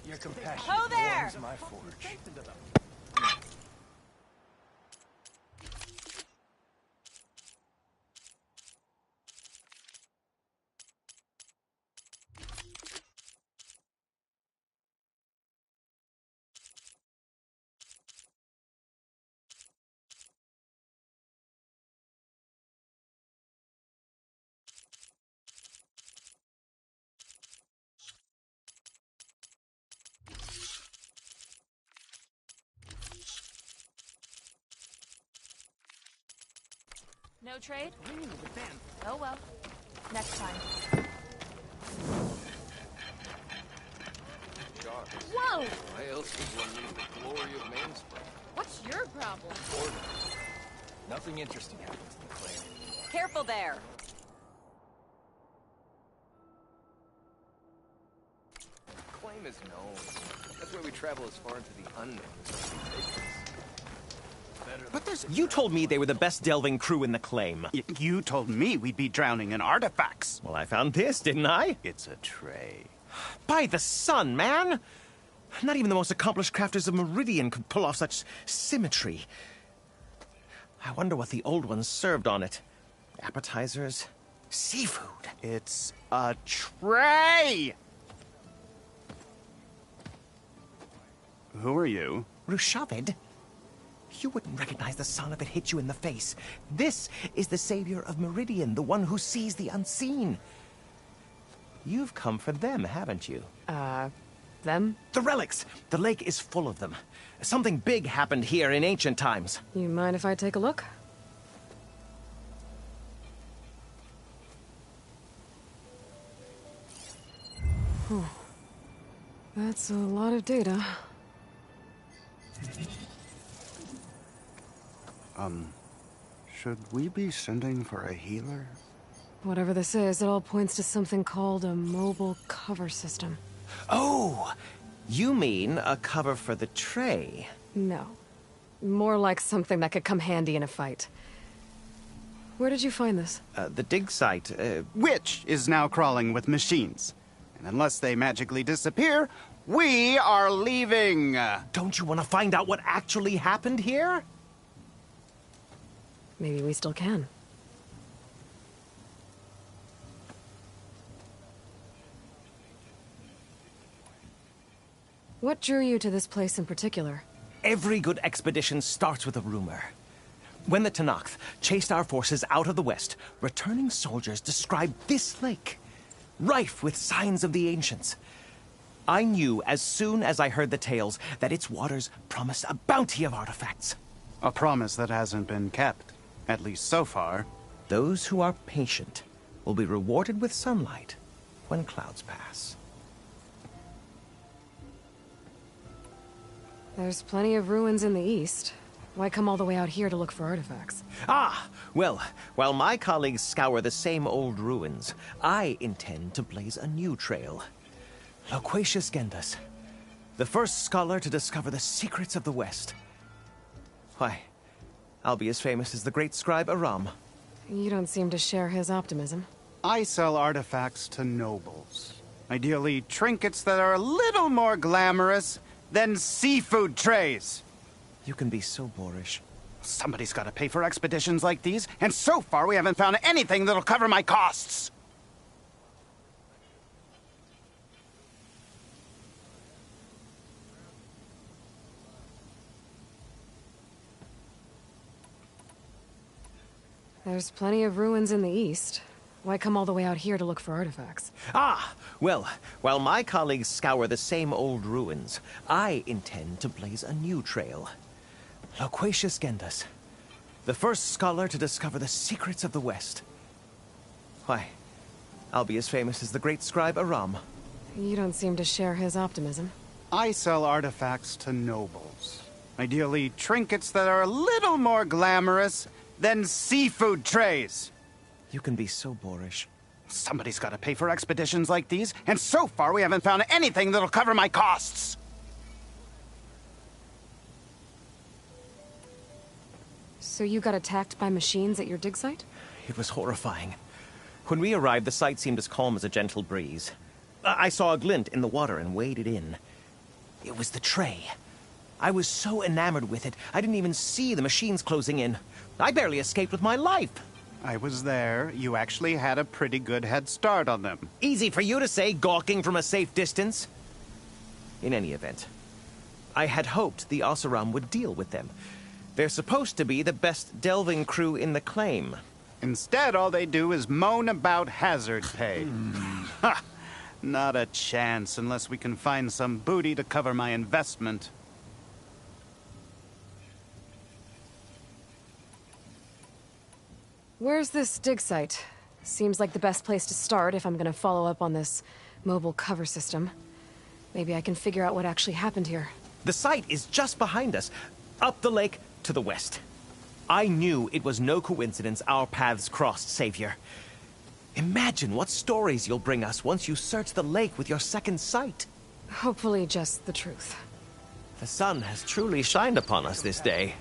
Your compassion Ho there! warms my forge. No trade? Oh well. Next time. Whoa! Why else would one need the glory of Mainspring? What's your problem? Nothing interesting happens in the claim. Careful there! Claim is known. That's why we travel as far into the unknown as we take this. But you told me they were the best delving crew in the claim. You told me we'd be drowning in artifacts. Well, I found this, didn't I? It's a tray. By the sun, man! Not even the most accomplished crafters of Meridian could pull off such symmetry. I wonder what the old ones served on it. Appetizers? Seafood? It's a tray! Who are you? Rushavid? You wouldn't recognize the sun if it hit you in the face. This is the savior of Meridian, the one who sees the unseen. You've come for them, haven't you? Them? The relics! The lake is full of them. Something big happened here in ancient times. You mind if I take a look? Whew. That's a lot of data. Should we be sending for a healer? Whatever this is, it all points to something called a mobile cover system. Oh! You mean a cover for the tray? No. More like something that could come handy in a fight. Where did you find this? The dig site, Which is now crawling with machines. And unless they magically disappear, we are leaving! Don't you want to find out what actually happened here? Maybe we still can. What drew you to this place in particular? Every good expedition starts with a rumor. When the Tenakth chased our forces out of the west, returning soldiers described this lake, rife with signs of the ancients. I knew as soon as I heard the tales that its waters promised a bounty of artifacts. A promise that hasn't been kept, at least so far. Those who are patient will be rewarded with sunlight when clouds pass. There's plenty of ruins in the east. Why come all the way out here to look for artifacts? Ah! Well, while my colleagues scour the same old ruins, I intend to blaze a new trail. Loquacious Gendas, the first scholar to discover the secrets of the West. Why, I'll be as famous as the great scribe Aram. You don't seem to share his optimism. I sell artifacts to nobles. Ideally, trinkets that are a little more glamorous than seafood trays. You can be so boorish. Somebody's got to pay for expeditions like these, and so far we haven't found anything that'll cover my costs. There's plenty of ruins in the east. Why come all the way out here to look for artifacts? Ah! Well, while my colleagues scour the same old ruins, I intend to blaze a new trail. Loquacious Gendas, the first scholar to discover the secrets of the West. Why, I'll be as famous as the great scribe Aram. You don't seem to share his optimism. I sell artifacts to nobles. Ideally, trinkets that are a little more glamorous than seafood trays. You can be so boorish. Somebody's got to pay for expeditions like these, and so far we haven't found anything that'll cover my costs. So you got attacked by machines at your dig site? It was horrifying. When we arrived, the sight seemed as calm as a gentle breeze. I saw a glint in the water and waded in. It was the tray. I was so enamored with it, I didn't even see the machines closing in. I barely escaped with my life. I was there. You actually had a pretty good head start on them. Easy for you to say, gawking from a safe distance. In any event, I had hoped the Oseram would deal with them. They're supposed to be the best delving crew in the claim. Instead, all they do is moan about hazard pay. Ha! Not a chance unless we can find some booty to cover my investment. Where's this dig site? Seems like the best place to start if I'm gonna follow up on this mobile cover system. Maybe I can figure out what actually happened here. The site is just behind us, up the lake to the west. I knew it was no coincidence our paths crossed, Savior. Imagine what stories you'll bring us once you search the lake with your second sight. Hopefully just the truth. The sun has truly shined upon us this day.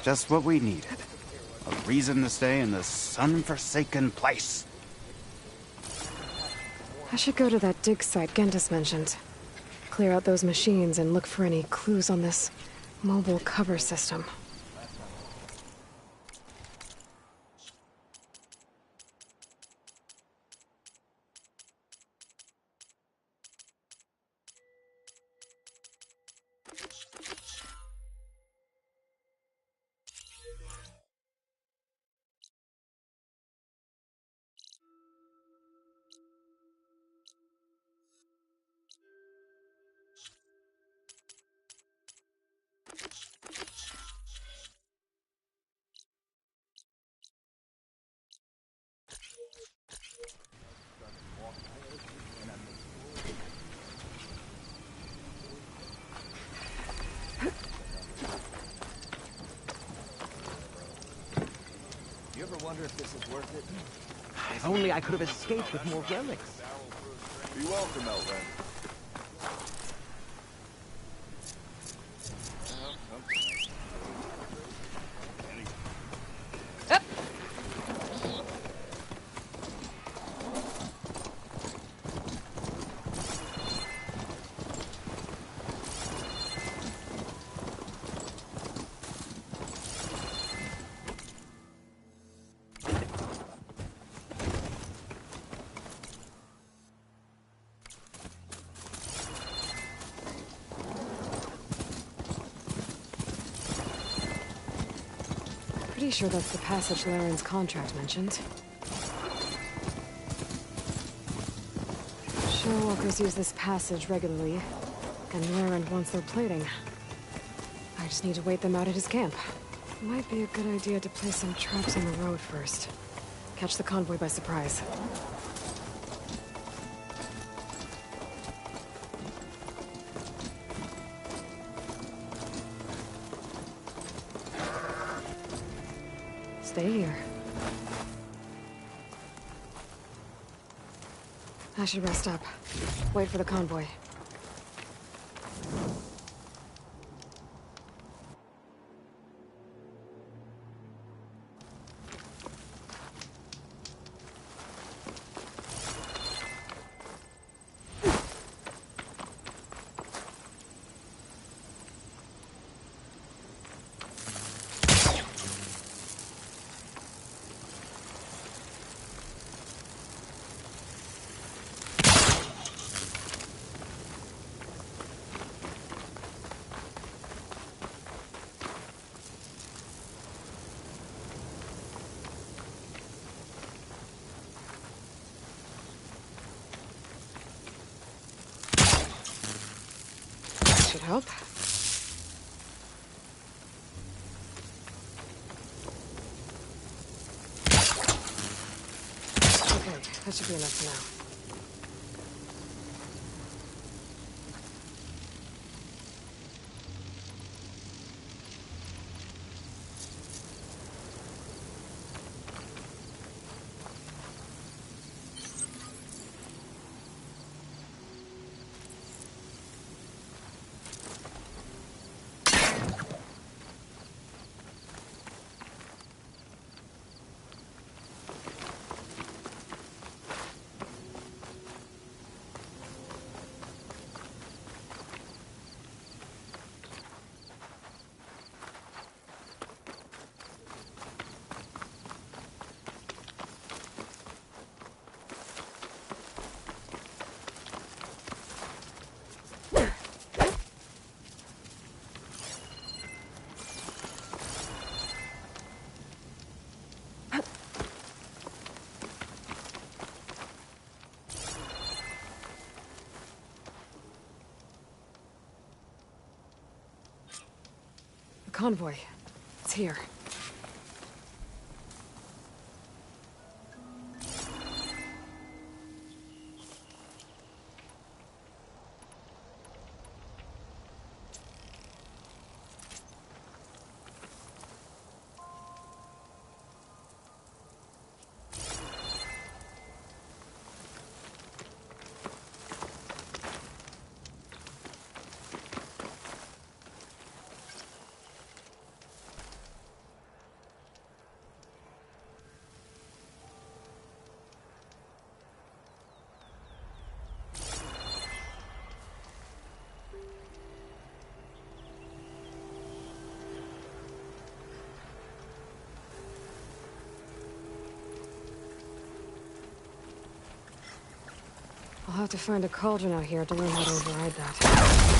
Just what we needed. A reason to stay in this sun-forsaken place. I should go to that dig site Gentis mentioned. Clear out those machines and look for any clues on this mobile cover system. wonder if this is worth it. If only I could have escaped with more relics. Be welcome, Outlander. Pretty sure that's the passage Laren's contract mentioned. Showwalkers use this passage regularly, and Laren wants their plating. I just need to wait them out at his camp. Might be a good idea to place some traps on the road first. Catch the convoy by surprise. Stay here. I should rest up. Wait for the convoy. Should help. Okay, that should be enough for now. Convoy. It's here. I'll have to find a cauldron out here to learn how to override that.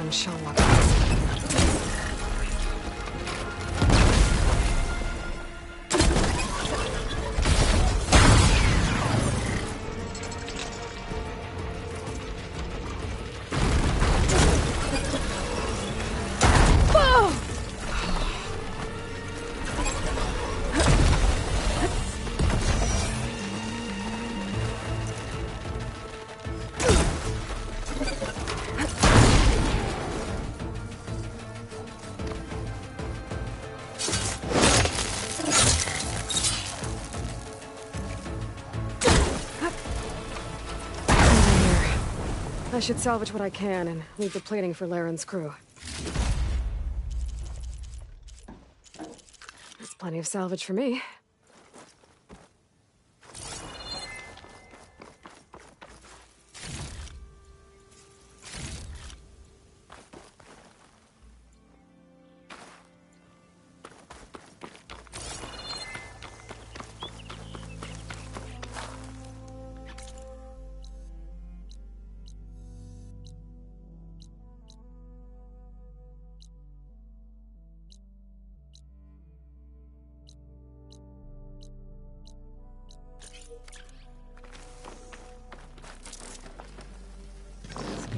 Brown shell. I should salvage what I can and leave the plating for Laren's crew. That's plenty of salvage for me.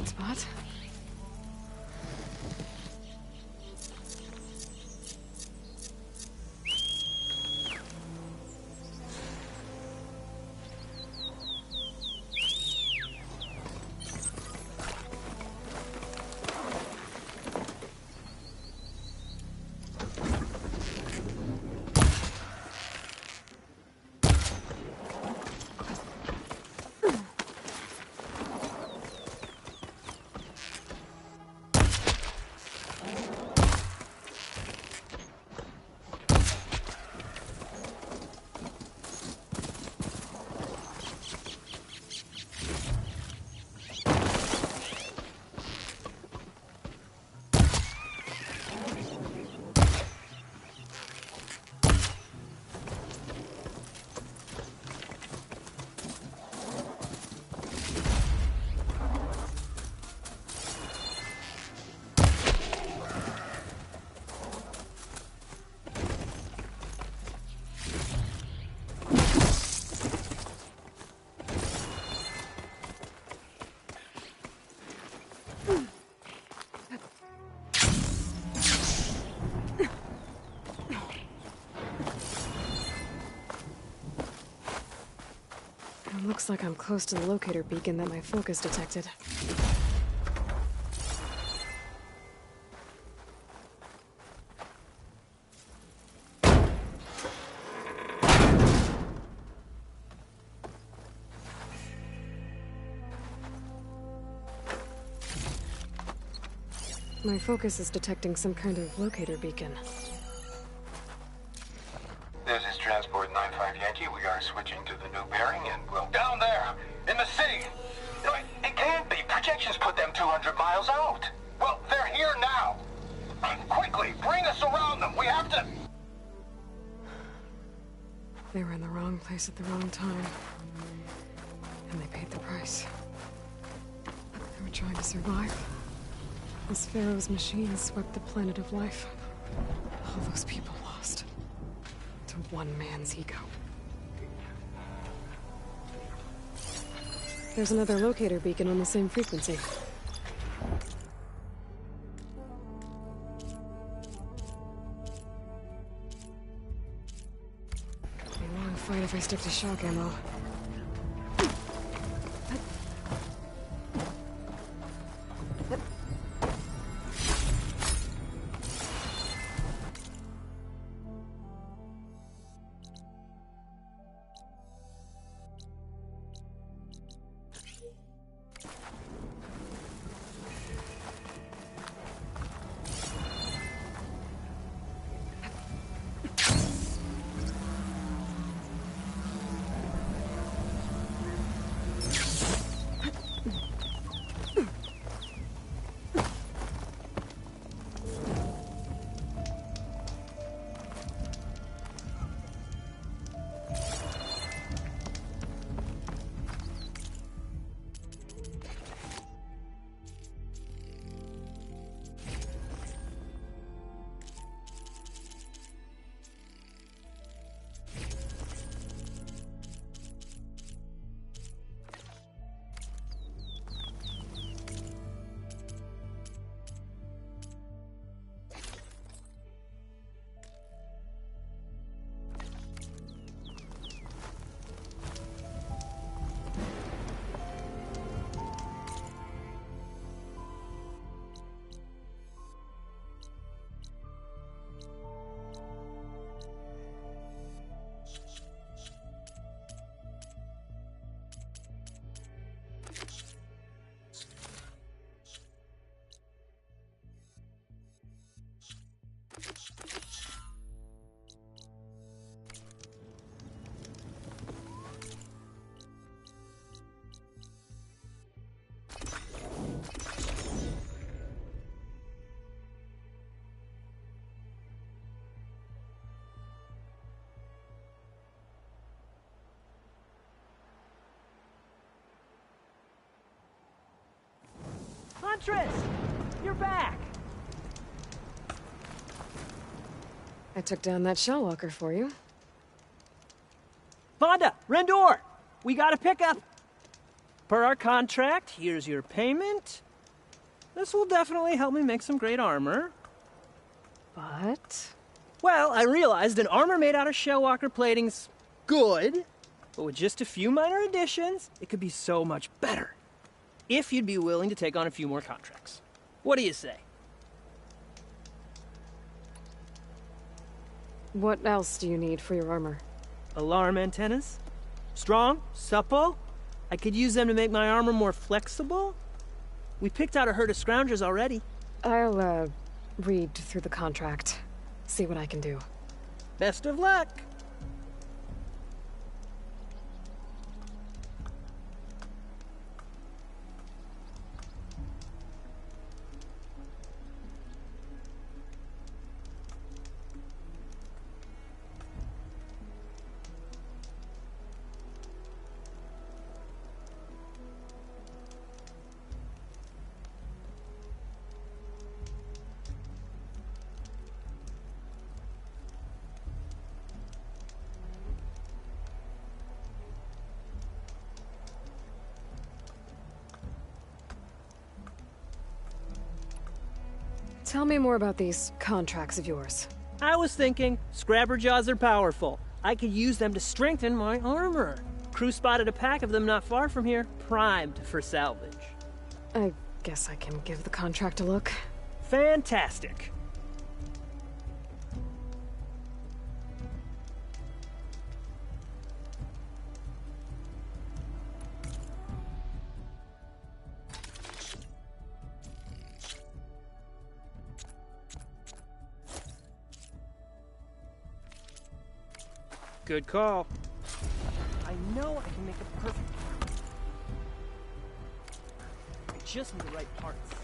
Spot. Looks like I'm close to the locator beacon that my focus detected. My focus is detecting some kind of locator beacon. This is Transport 95 Yankee. We are switching to the new bearing and we'll... Down there! In the city! No, it can't be. Projections put them 200 miles out. Well, they're here now. Quickly, bring us around them. We have to... They were in the wrong place at the wrong time. And they paid the price. They were trying to survive. As Pharaoh's machine swept the planet of life. All those people lost. To one man's ego. There's another locator beacon on the same frequency. It'll be a long fight if I stick to shock ammo. Huntress! You're back! I took down that shell walker for you. Vonda! Rendor! We got a pickup! Per our contract, here's your payment. This will definitely help me make some great armor. But? Well, I realized an armor made out of shellwalker plating's good, but with just a few minor additions, it could be so much better. If you'd be willing to take on a few more contracts. What do you say? What else do you need for your armor? Alarm antennas? Strong? Supple? I could use them to make my armor more flexible? We picked out a herd of scroungers already. I'll, read through the contract. See what I can do. Best of luck! Tell me more about these contracts of yours. I was thinking, Scrabber Jaws are powerful. I could use them to strengthen my armor. Crew spotted a pack of them not far from here, primed for salvage. I guess I can give the contract a look. Fantastic. Good call. I know I can make it perfect. I just need the right parts.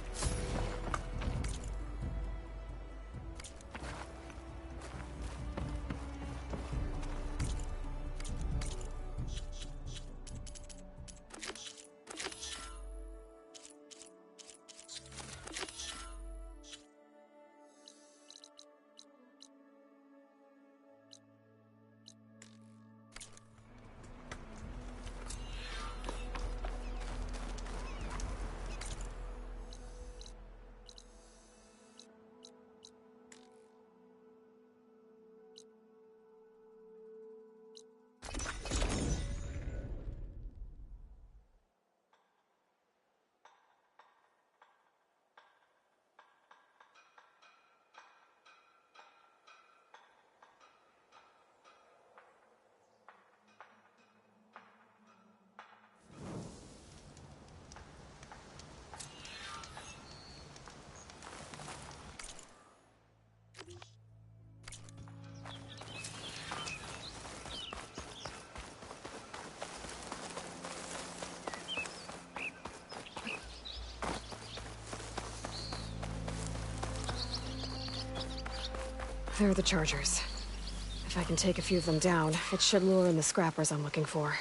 There are the chargers. If I can take a few of them down, it should lure in the scrappers I'm looking for.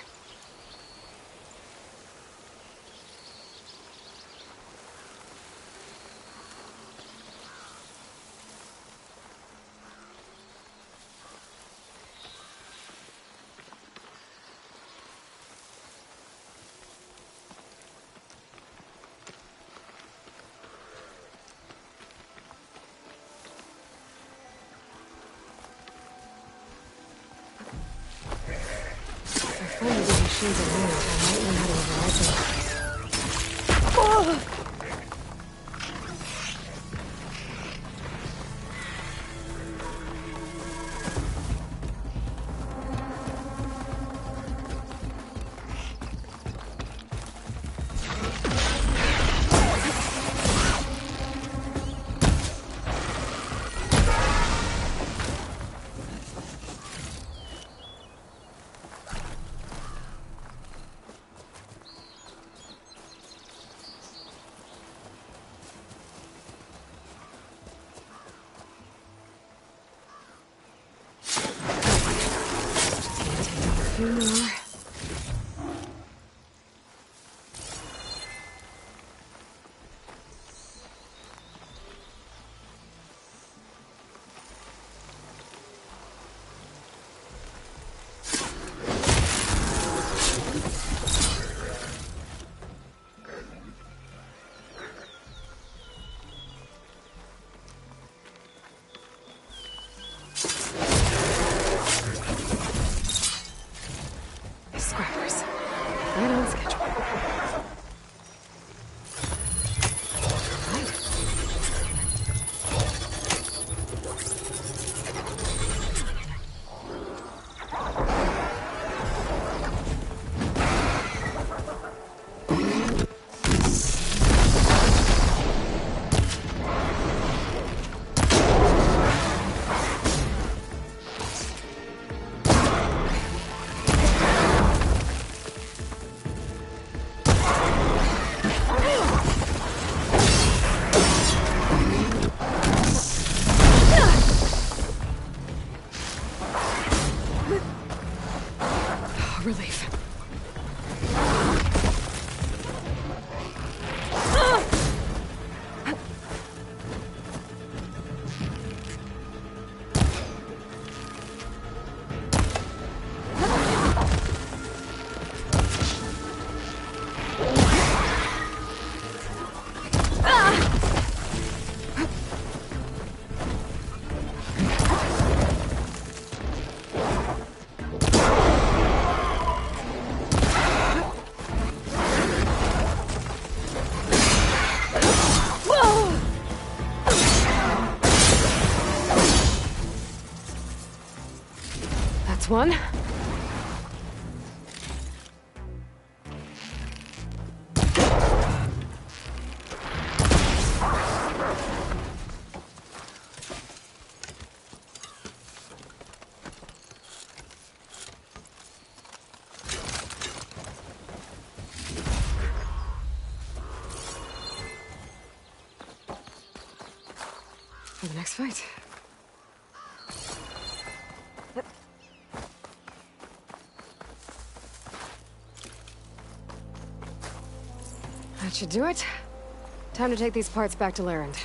Machines are weird. I might learn how to override them. Oh! More. That's one. For the next fight. That should do it. Time to take these parts back to Larend.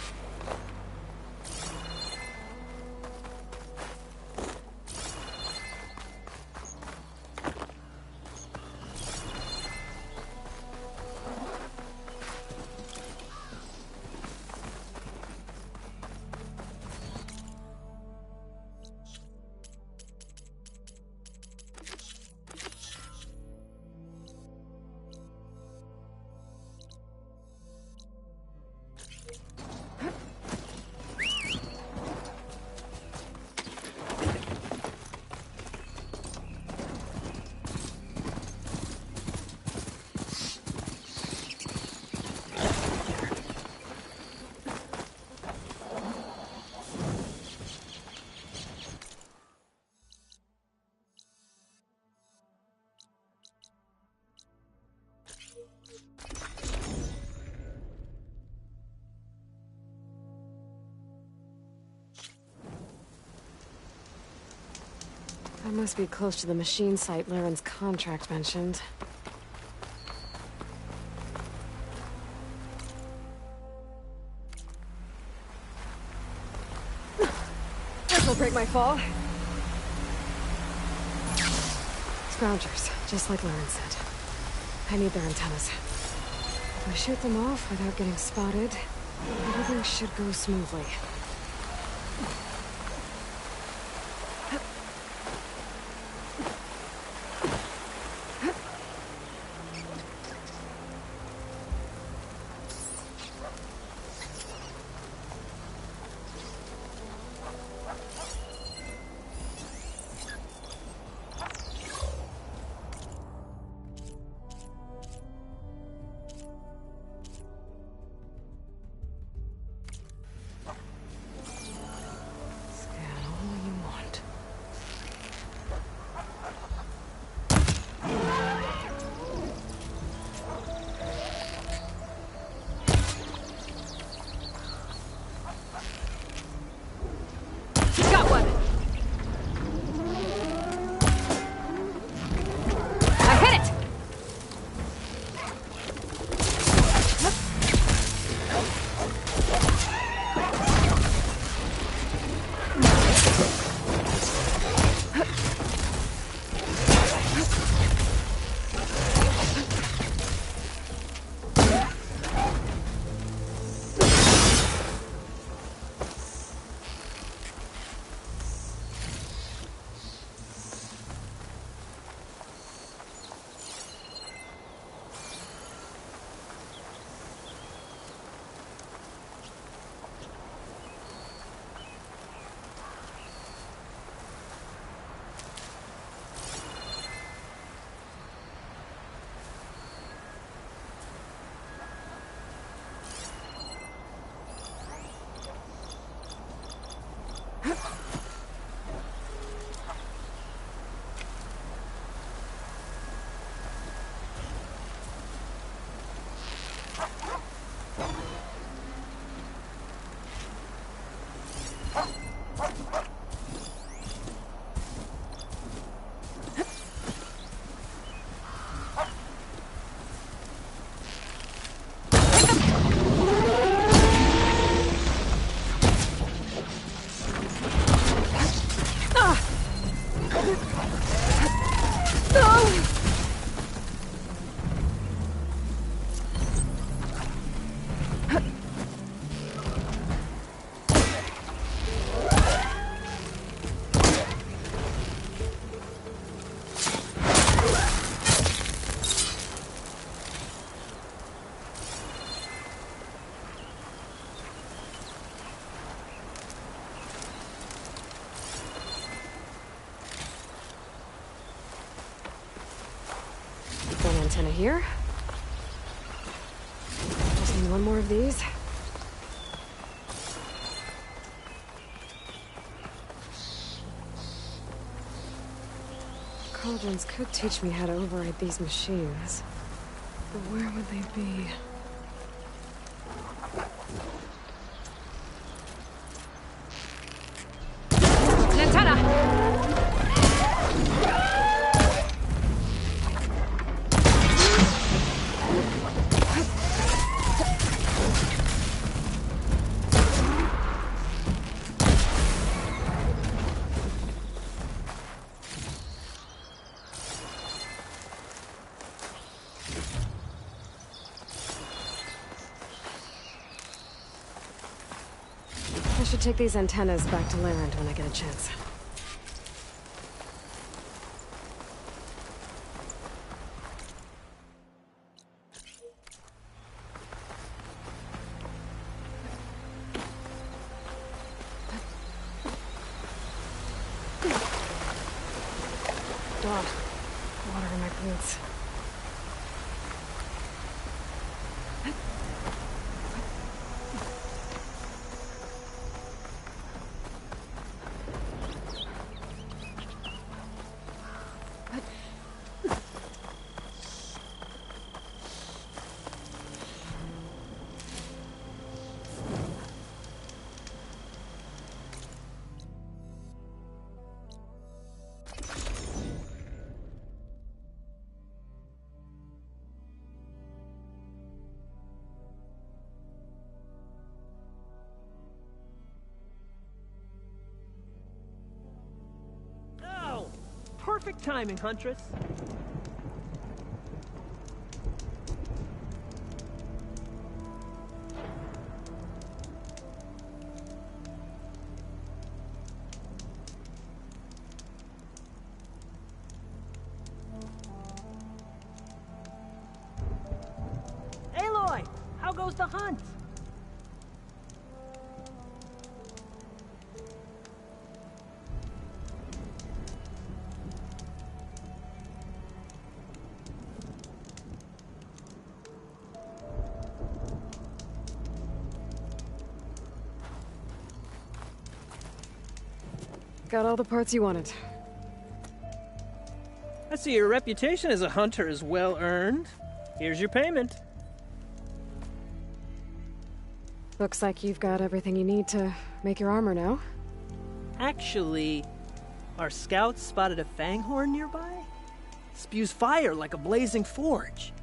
I must be close to the machine site Laren's contract mentioned. This'll break my fall. Scroungers, just like Laren said. I need their antennas. If I shoot them off without getting spotted, everything should go smoothly. antenna here. Just need one more of these. Cauldrons could teach me how to override these machines. But where would they be? It's an antenna! I should take these antennas back to Larend when I get a chance. God, water in my boots. Perfect timing, Huntress. Aloy, how goes the hunt? Got all the parts you wanted. I see your reputation as a hunter is well earned. Here's your payment. Looks like you've got everything you need to make your armor now. Actually, our scouts spotted a fanghorn nearby. Spews fire like a blazing forge.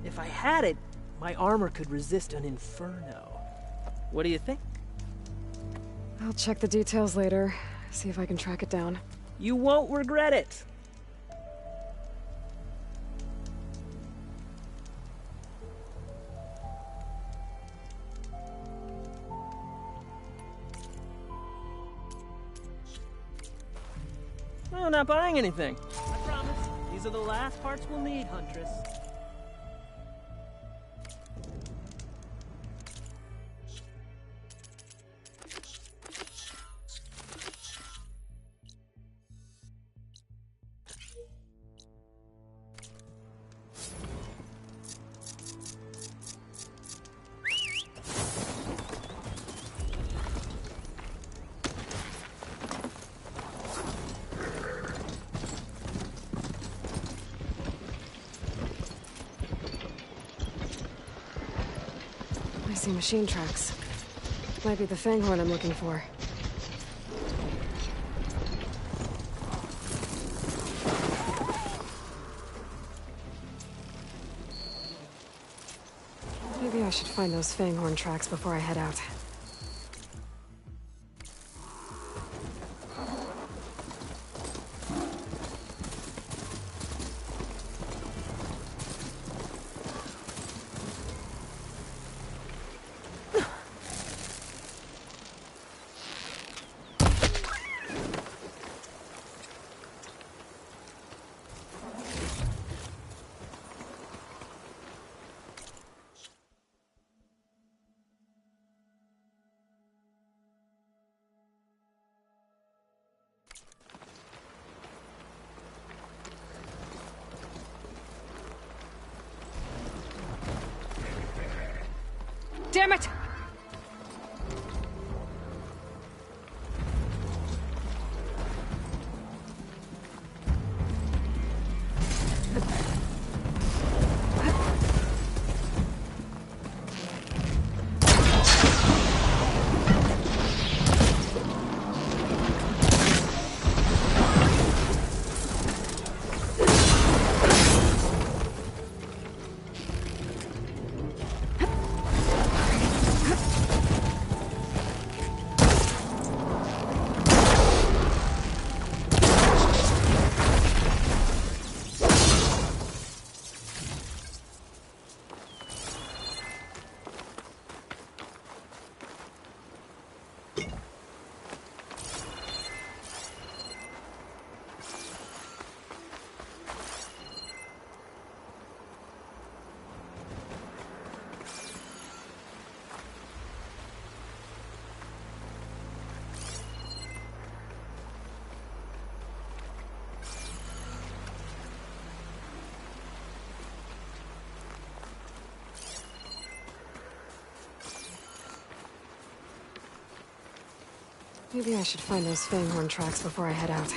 If I had it, my armor could resist an inferno. What do you think? I'll check the details later. See if I can track it down. You won't regret it. No, I'm not buying anything. I promise. These are the last parts we'll need, Huntress. I see machine tracks. Might be the fanghorn I'm looking for. Maybe I should find those fanghorn tracks before I head out. damn it! Maybe I should find those Fanghorn tracks before I head out.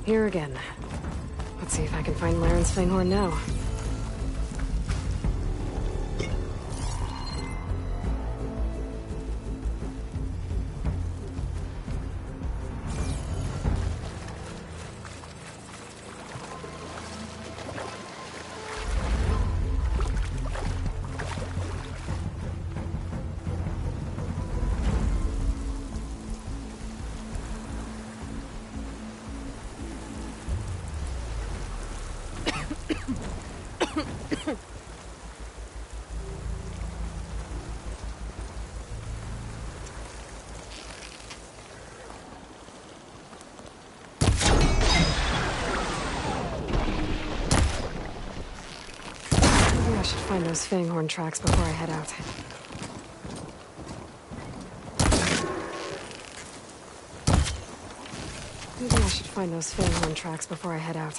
Here again. Let's see if I can find Laren's Fanghorn now. Find those Fanghorn tracks before I head out. Maybe I should find those Fanghorn tracks before I head out.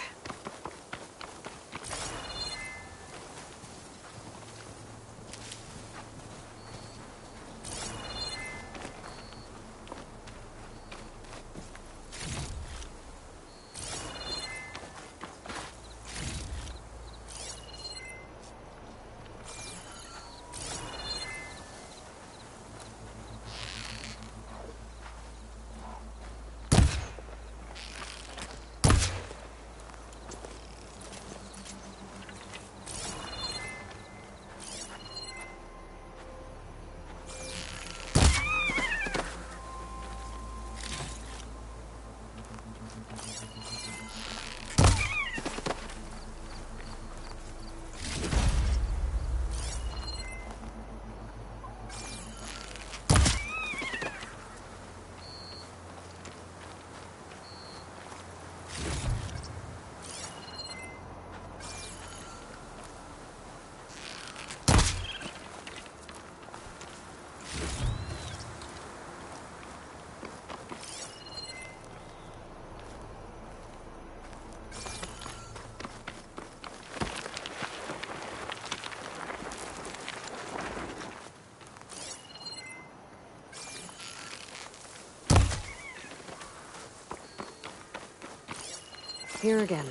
Here again.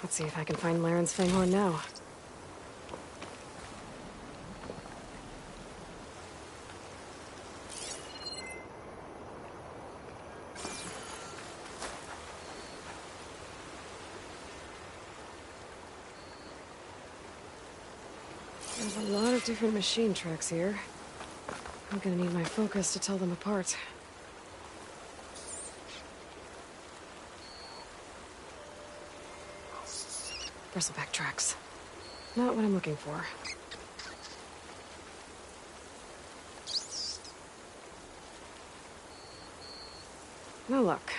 Let's see if I can find Laren's Fanghorn now. There's a lot of different machine tracks here. I'm gonna need my focus to tell them apart. Bristleback tracks. Not what I'm looking for. Now look.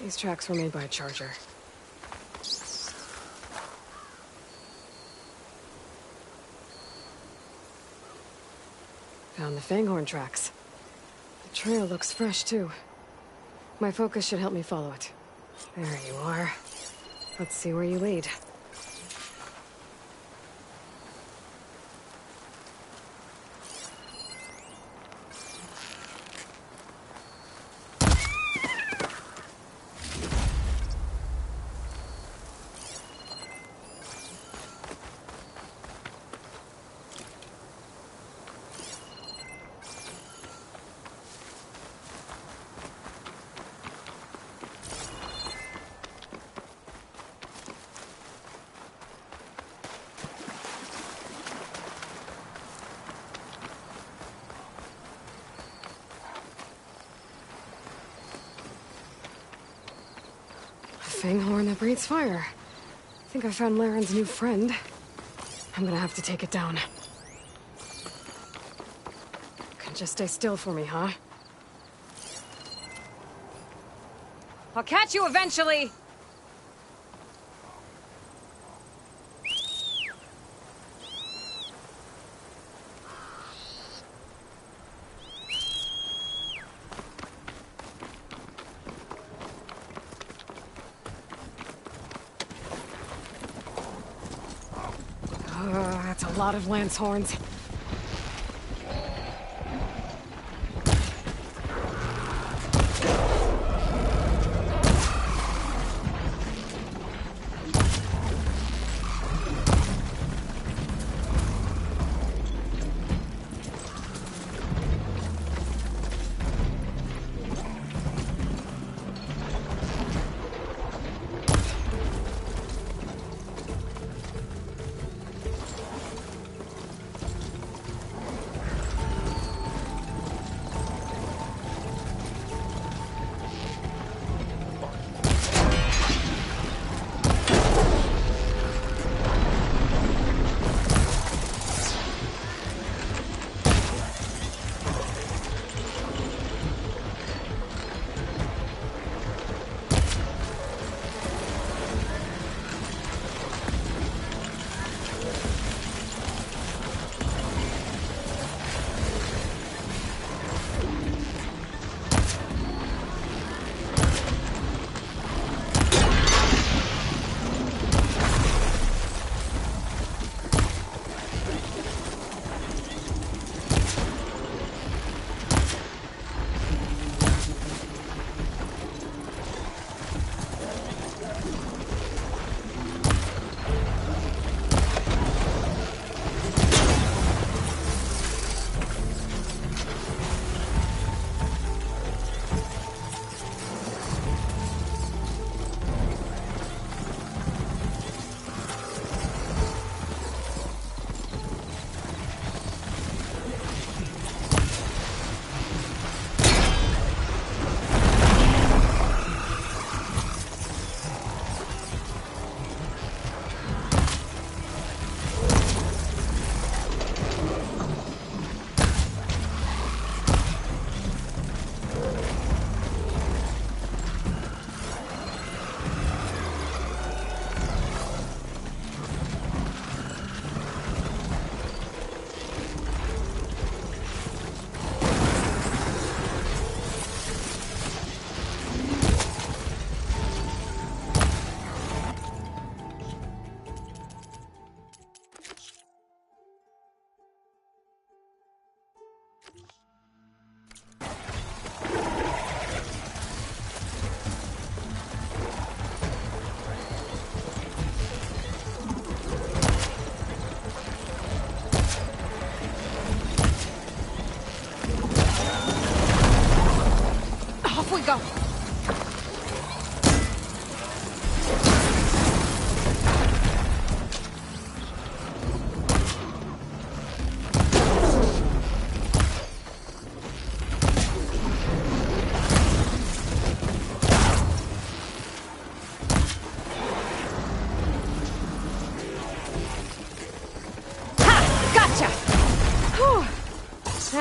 These tracks were made by a charger. Found the Fanghorn tracks. The trail looks fresh, too. My focus should help me follow it. There you are. Let's see where you lead. Fanghorn that breathes fire. I think I found Laren's new friend. I'm gonna have to take it down. Can just stay still for me, huh? I'll catch you eventually! That's a lot of lance horns.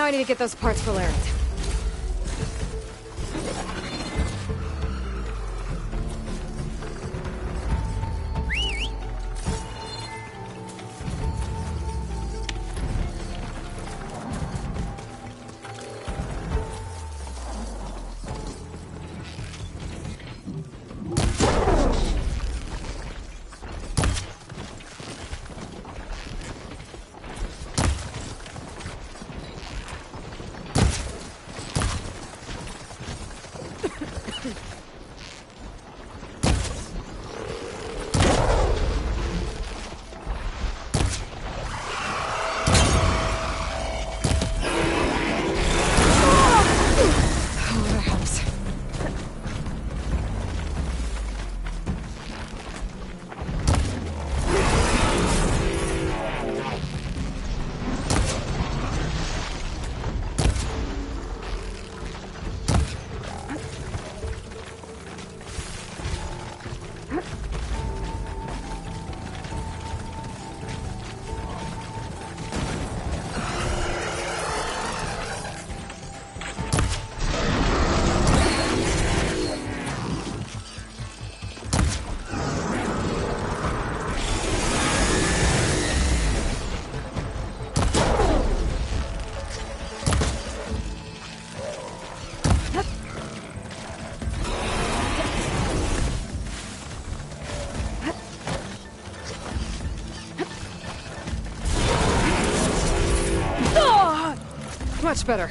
Now I need to get those parts for Larry. Much better.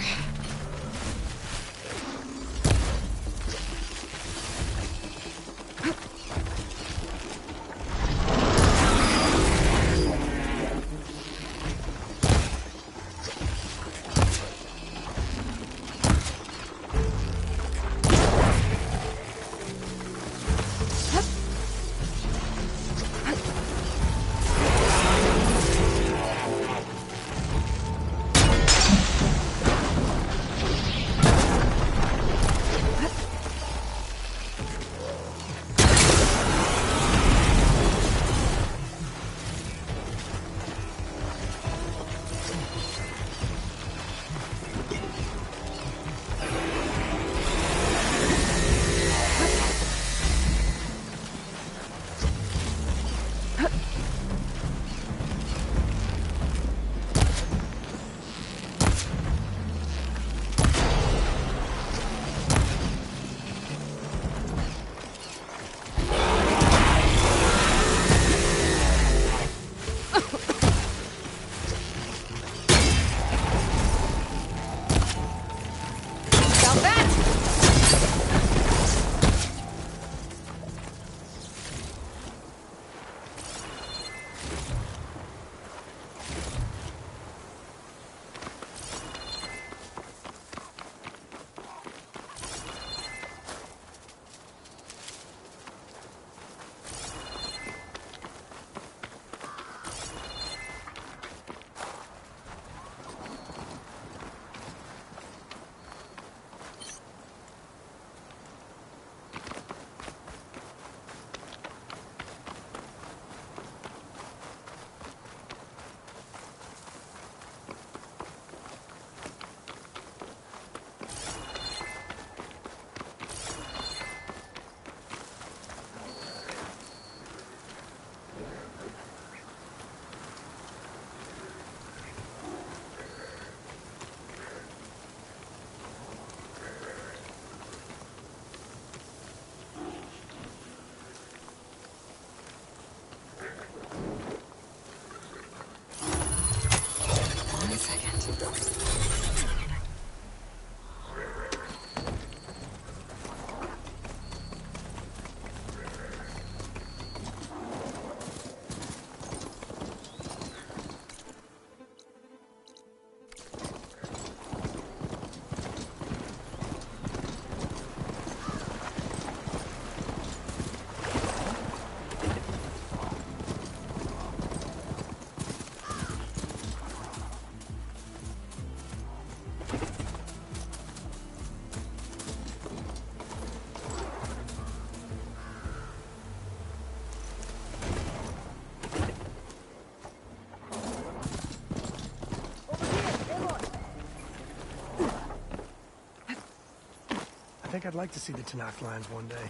think I'd like to see the Tanakh lines one day.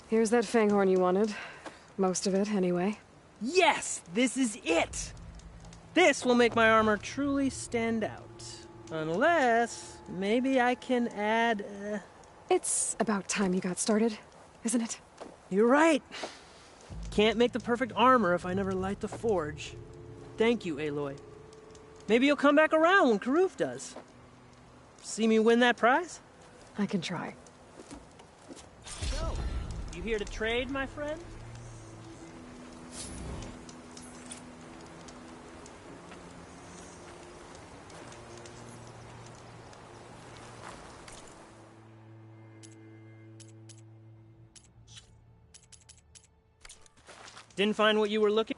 Here's that fanghorn you wanted. Most of it, anyway. Yes! This is it! This will make my armor truly stand out. Unless, maybe I can add, It's about time you got started, isn't it? You're right. Can't make the perfect armor if I never light the forge. Thank you, Aloy. Maybe you'll come back around when Karuf does. See me win that prize? I can try. So, you here to trade, my friend? Didn't find what you were looking?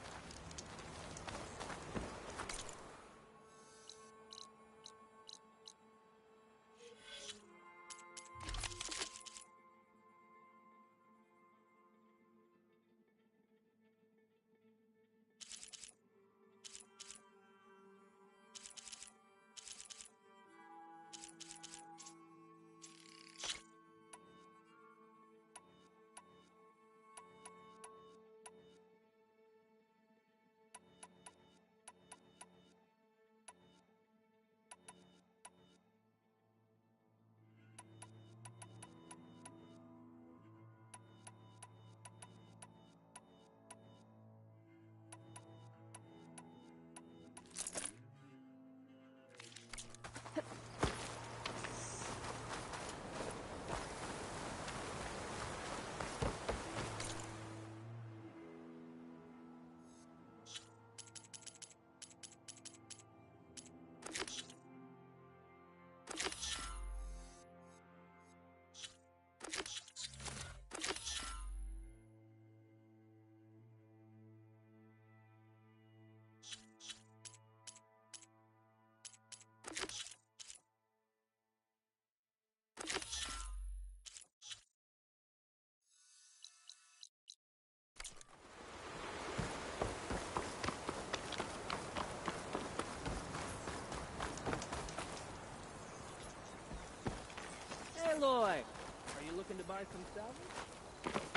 Aloy, are you looking to buy some salvage?